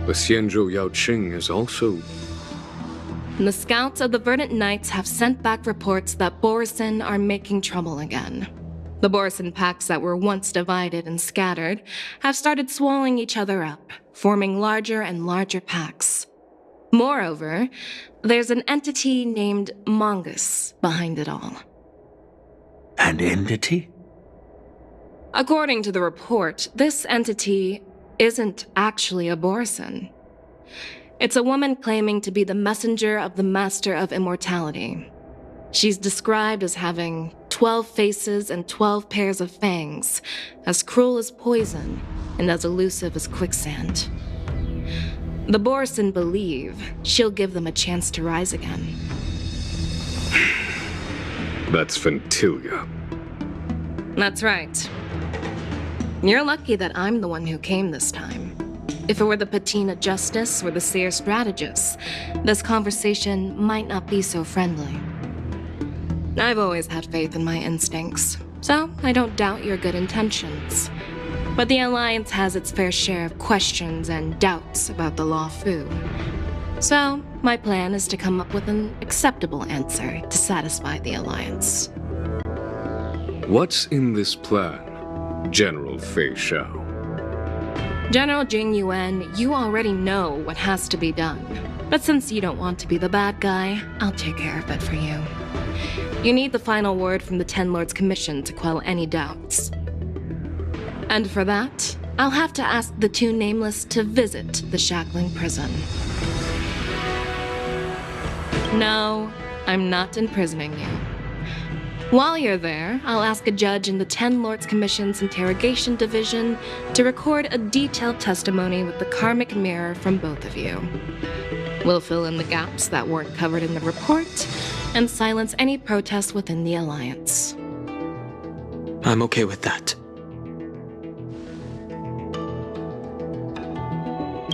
[SPEAKER 4] the Xianzhou Yaoqing is also...
[SPEAKER 6] The scouts of the Verdant Knights have sent back reports that Borisin are making trouble again. The Borisin packs that were once divided and scattered have started swallowing each other up, forming larger and larger packs. Moreover, there's an entity named Mongus behind it all.
[SPEAKER 14] An entity?
[SPEAKER 6] According to the report, this entity isn't actually a Borisin. It's a woman claiming to be the messenger of the Master of Immortality. She's described as having 12 faces and 12 pairs of fangs, as cruel as poison and as elusive as quicksand. The Borisin believe she'll give them a chance to rise again.
[SPEAKER 4] That's Phantilia.
[SPEAKER 6] That's right. You're lucky that I'm the one who came this time. If it were the Patina Justice or the Seer Strategist, this conversation might not be so friendly. I've always had faith in my instincts, so I don't doubt your good intentions. But the Alliance has its fair share of questions and doubts about the Lawfu. So, my plan is to come up with an acceptable answer to satisfy the Alliance.
[SPEAKER 4] What's in this plan, General Fei Shao?
[SPEAKER 6] General Jing Yuan, you already know what has to be done. But since you don't want to be the bad guy, I'll take care of it for you. You need the final word from the Ten Lords Commission to quell any doubts. And for that, I'll have to ask the two Nameless to visit the Shackling Prison. No, I'm not imprisoning you. While you're there, I'll ask a judge in the Ten Lords Commission's Interrogation Division to record a detailed testimony with the karmic mirror from both of you. We'll fill in the gaps that weren't covered in the report and silence any protests within the Alliance.
[SPEAKER 3] I'm okay with that.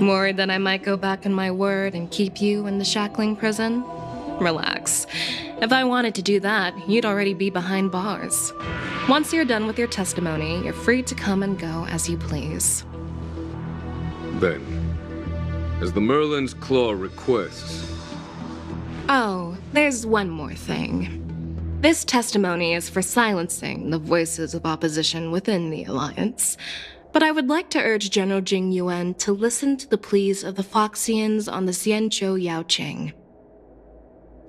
[SPEAKER 6] Worried that I might go back on my word and keep you in the Shackling Prison? Relax. If I wanted to do that, you'd already be behind bars. Once you're done with your testimony, you're free to come and go as you please.
[SPEAKER 4] Then, as the Merlin's Claw requests...
[SPEAKER 6] Oh, there's one more thing. This testimony is for silencing the voices of opposition within the Alliance. But I would like to urge General Jing Yuan to listen to the pleas of the Foxians on the Xianzhou Yaoqing.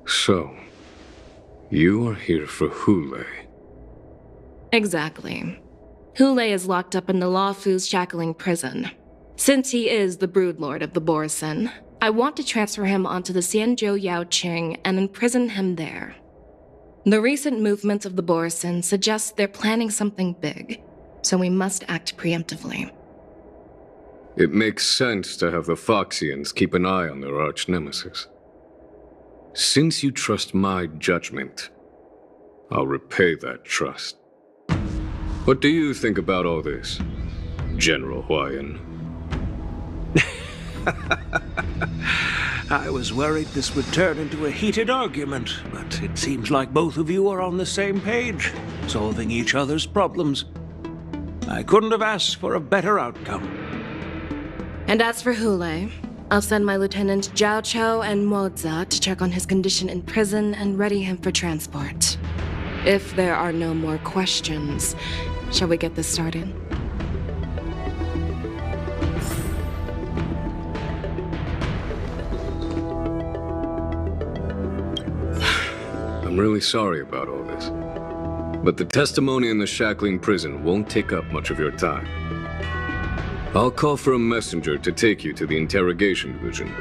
[SPEAKER 4] So, you are here for Hule.
[SPEAKER 6] Exactly. Hule is locked up in the Lawfu's Shackling Prison. Since he is the broodlord of the Borison, I want to transfer him onto the Xianzhou Yaoqing and imprison him there. The recent movements of the Borison suggest they're planning something big, so we must act preemptively.
[SPEAKER 4] It makes sense to have the Foxians keep an eye on their arch-nemesis. Since you trust my judgment, I'll repay that trust. What do you think about all this, General Huayan?
[SPEAKER 14] I was worried this would turn into a heated argument, but it seems like both of you are on the same page, solving each other's problems. I couldn't have asked for a better outcome.
[SPEAKER 6] And as for Hule, I'll send my Lieutenant Zhao Chou and Moza to check on his condition in prison and ready him for transport. If there are no more questions, shall we get this started?
[SPEAKER 4] I'm really sorry about all this, but the testimony in the Shackling Prison won't take up much of your time. I'll call for a messenger to take you to the Interrogation Division.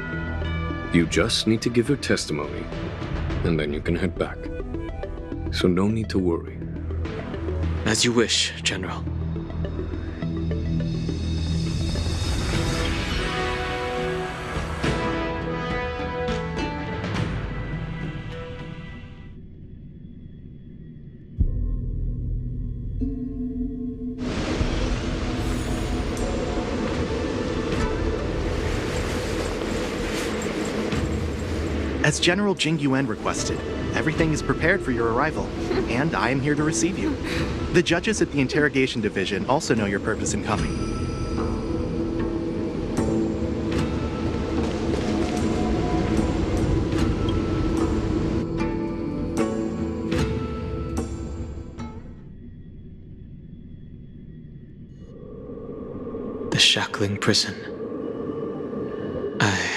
[SPEAKER 4] You just need to give your testimony, and then you can head back. So no need to worry.
[SPEAKER 3] As you wish, General.
[SPEAKER 15] As General Jing Yuan requested, everything is prepared for your arrival, and I am here to receive you. The judges at the Interrogation Division also know your purpose in coming.
[SPEAKER 3] The Shackling Prison. I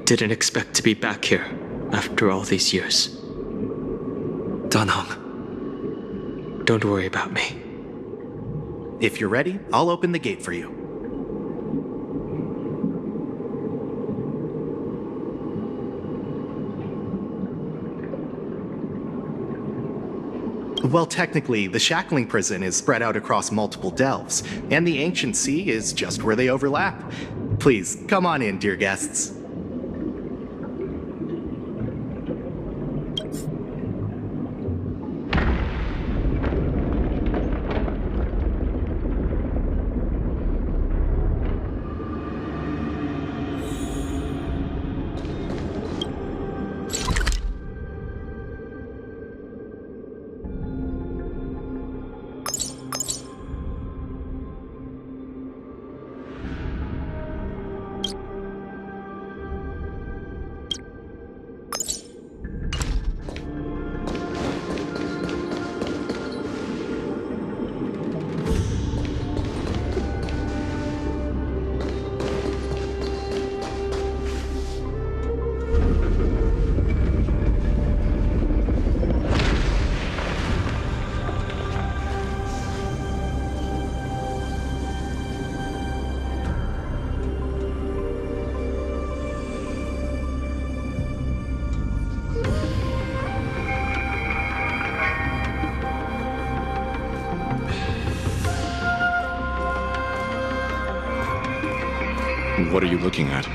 [SPEAKER 3] didn't expect to be back here after all these years.
[SPEAKER 7] Danheng.
[SPEAKER 3] Don't worry about me.
[SPEAKER 15] If you're ready, I'll open the gate for you. Well, technically, the Shackling Prison is spread out across multiple delves, and the Ancient Sea is just where they overlap. Please, come on in, dear guests.
[SPEAKER 16] What are you looking at?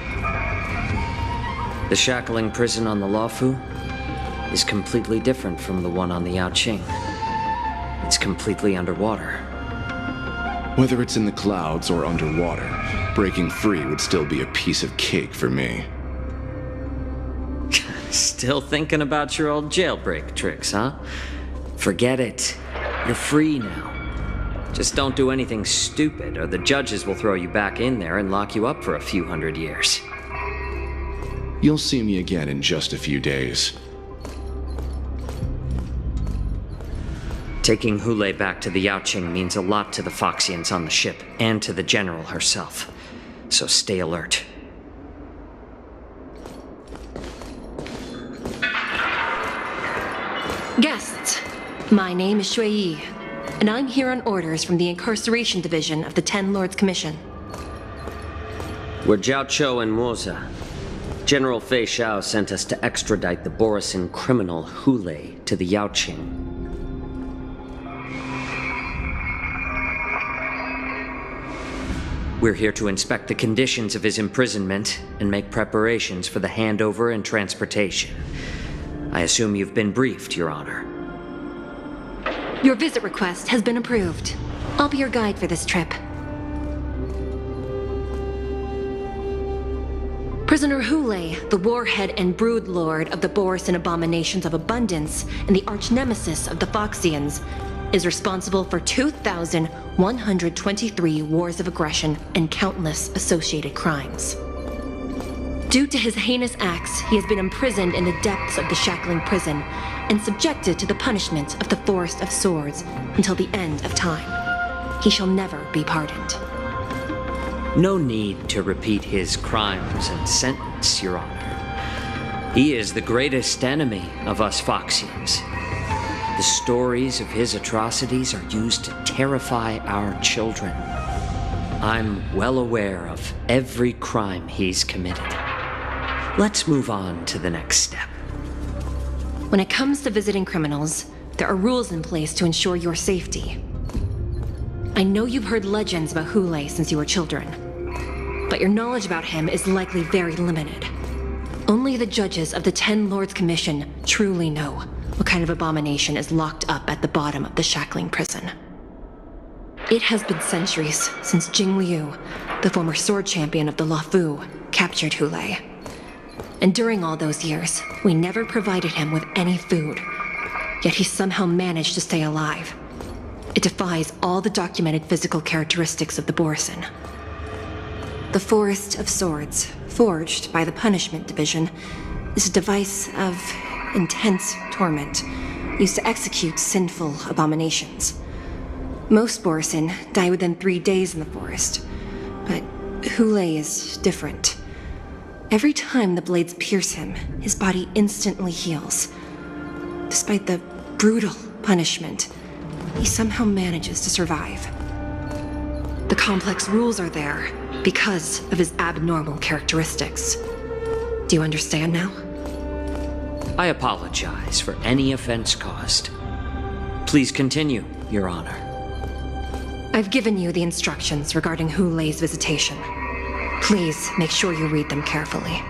[SPEAKER 10] The shackling prison on the Luofu is completely different from the one on the Yaoqing. It's completely underwater.
[SPEAKER 16] Whether it's in the clouds or underwater, breaking free would still be a piece of cake for me.
[SPEAKER 10] Still thinking about your old jailbreak tricks, huh? Forget it. You're free now. Just don't do anything stupid, or the judges will throw you back in there and lock you up for a few hundred years.
[SPEAKER 16] You'll see me again in just a few days.
[SPEAKER 10] Taking Hule back to the Yaoqing means a lot to the Foxians on the ship, and to the General herself. So stay alert.
[SPEAKER 17] Guests, my name is Shui Yi, and I'm here on orders from the Incarceration Division of the Ten Lords Commission.
[SPEAKER 10] We're Jiao Cho and Moza. General Fei Xiao sent us to extradite the Borisin criminal Hule to the Yaoqing. We're here to inspect the conditions of his imprisonment and make preparations for the handover and transportation. I assume you've been briefed, Your Honor.
[SPEAKER 17] Your visit request has been approved. I'll be your guide for this trip. Prisoner Hule, the warhead and brood lord of the Borisin abominations of abundance and the arch-nemesis of the Foxians, is responsible for 2,123 wars of aggression and countless associated crimes. Due to his heinous acts, he has been imprisoned in the depths of the shackling prison and subjected to the punishment of the Forest of Swords until the end of time. He shall never be pardoned.
[SPEAKER 10] No need to repeat his crimes and sentence, Your Honor. He is the greatest enemy of us Foxians. The stories of his atrocities are used to terrify our children. I'm well aware of every crime he's committed. Let's move on to the next step.
[SPEAKER 17] When it comes to visiting criminals, there are rules in place to ensure your safety. I know you've heard legends about Hule since you were children, but your knowledge about him is likely very limited. Only the judges of the Ten Lords Commission truly know what kind of abomination is locked up at the bottom of the shackling prison. It has been centuries since Jing Liu, the former sword champion of the Luofu, captured Hule. And during all those years, we never provided him with any food. Yet he somehow managed to stay alive. It defies all the documented physical characteristics of the Borisin. The Forest of Swords, forged by the Punishment Division, is a device of intense torment, used to execute sinful abominations. Most Borisin die within 3 days in the forest, but Hule is different. Every time the blades pierce him, his body instantly heals. Despite the brutal punishment, he somehow manages to survive. The complex rules are there because of his abnormal characteristics. Do you understand now?
[SPEAKER 10] I apologize for any offense caused. Please continue, Your Honor.
[SPEAKER 17] I've given you the instructions regarding Hule's visitation. Please make sure you read them carefully.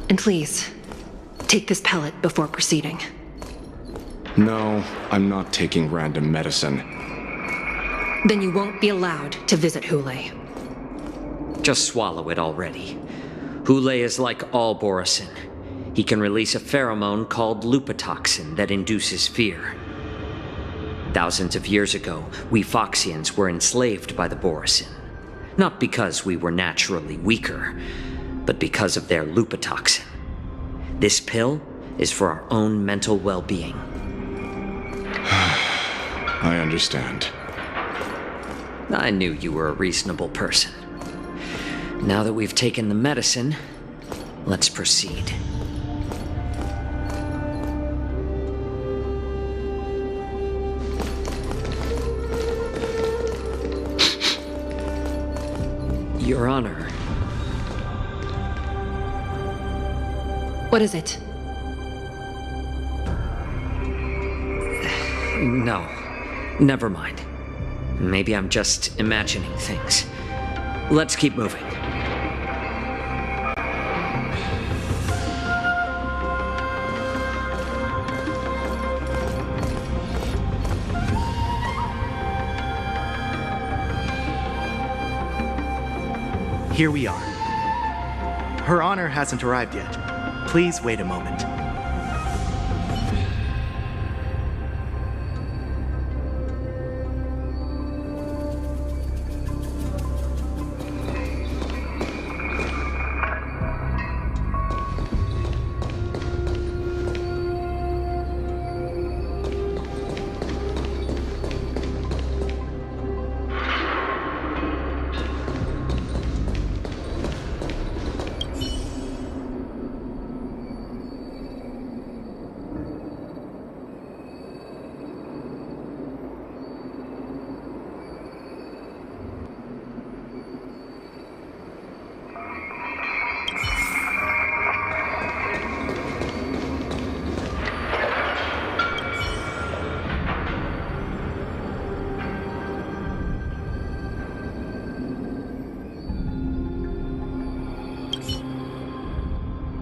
[SPEAKER 17] And please, take this pellet before proceeding.
[SPEAKER 16] No, I'm not taking random medicine.
[SPEAKER 17] Then you won't be allowed to visit Hule.
[SPEAKER 10] Just swallow it already. Hule is like all Borisin. He can release a pheromone called lupatoxin that induces fear. Thousands of years ago, we Foxians were enslaved by the Borisin. Not because we were naturally weaker, but because of their lupatoxin. This pill is for our own mental well-being.
[SPEAKER 16] I understand.
[SPEAKER 10] I knew you were a reasonable person. Now that we've taken the medicine, let's proceed. Your Honor.
[SPEAKER 17] What is it?
[SPEAKER 10] No, never mind. Maybe I'm just imagining things. Let's keep moving.
[SPEAKER 15] Here we are. Her Honor hasn't arrived yet. Please wait a moment.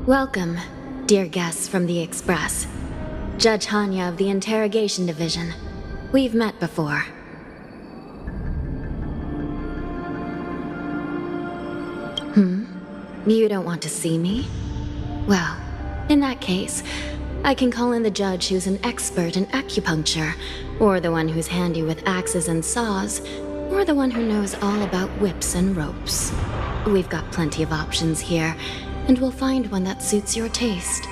[SPEAKER 8] Welcome, dear guests from the Express. Judge Hanya of the Interrogation Division. We've met before. You don't want to see me? Well, in that case, I can call in the judge who's an expert in acupuncture, or the one who's handy with axes and saws, or the one who knows all about whips and ropes. We've got plenty of options here, and we'll find one that suits your taste.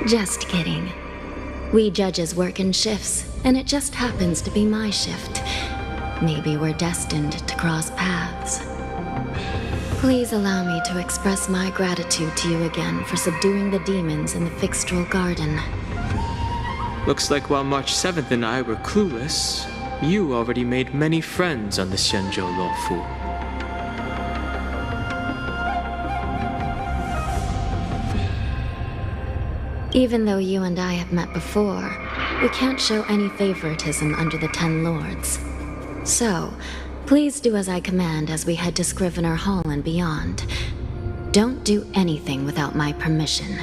[SPEAKER 8] Just kidding. We judges work in shifts, and it just happens to be my shift. Maybe we're destined to cross paths. Please allow me to express my gratitude to you again for subduing the demons in the Fixtral Garden.
[SPEAKER 3] Looks like while March 7th and I were clueless, you already made many friends on the Shenzhou Luofu.
[SPEAKER 8] Even though you and I have met before, we can't show any favoritism under the Ten Lords. So, please do as I command as we head to Scrivener Hall and beyond. Don't do anything without my permission.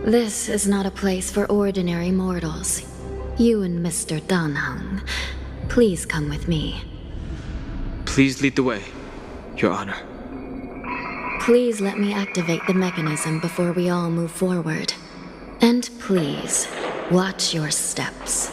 [SPEAKER 8] This is not a place for ordinary mortals. You and Mr. Danheng, please come with me.
[SPEAKER 3] Please lead the way, Your Honor.
[SPEAKER 8] Please let me activate the mechanism before we all move forward. And please, watch your steps.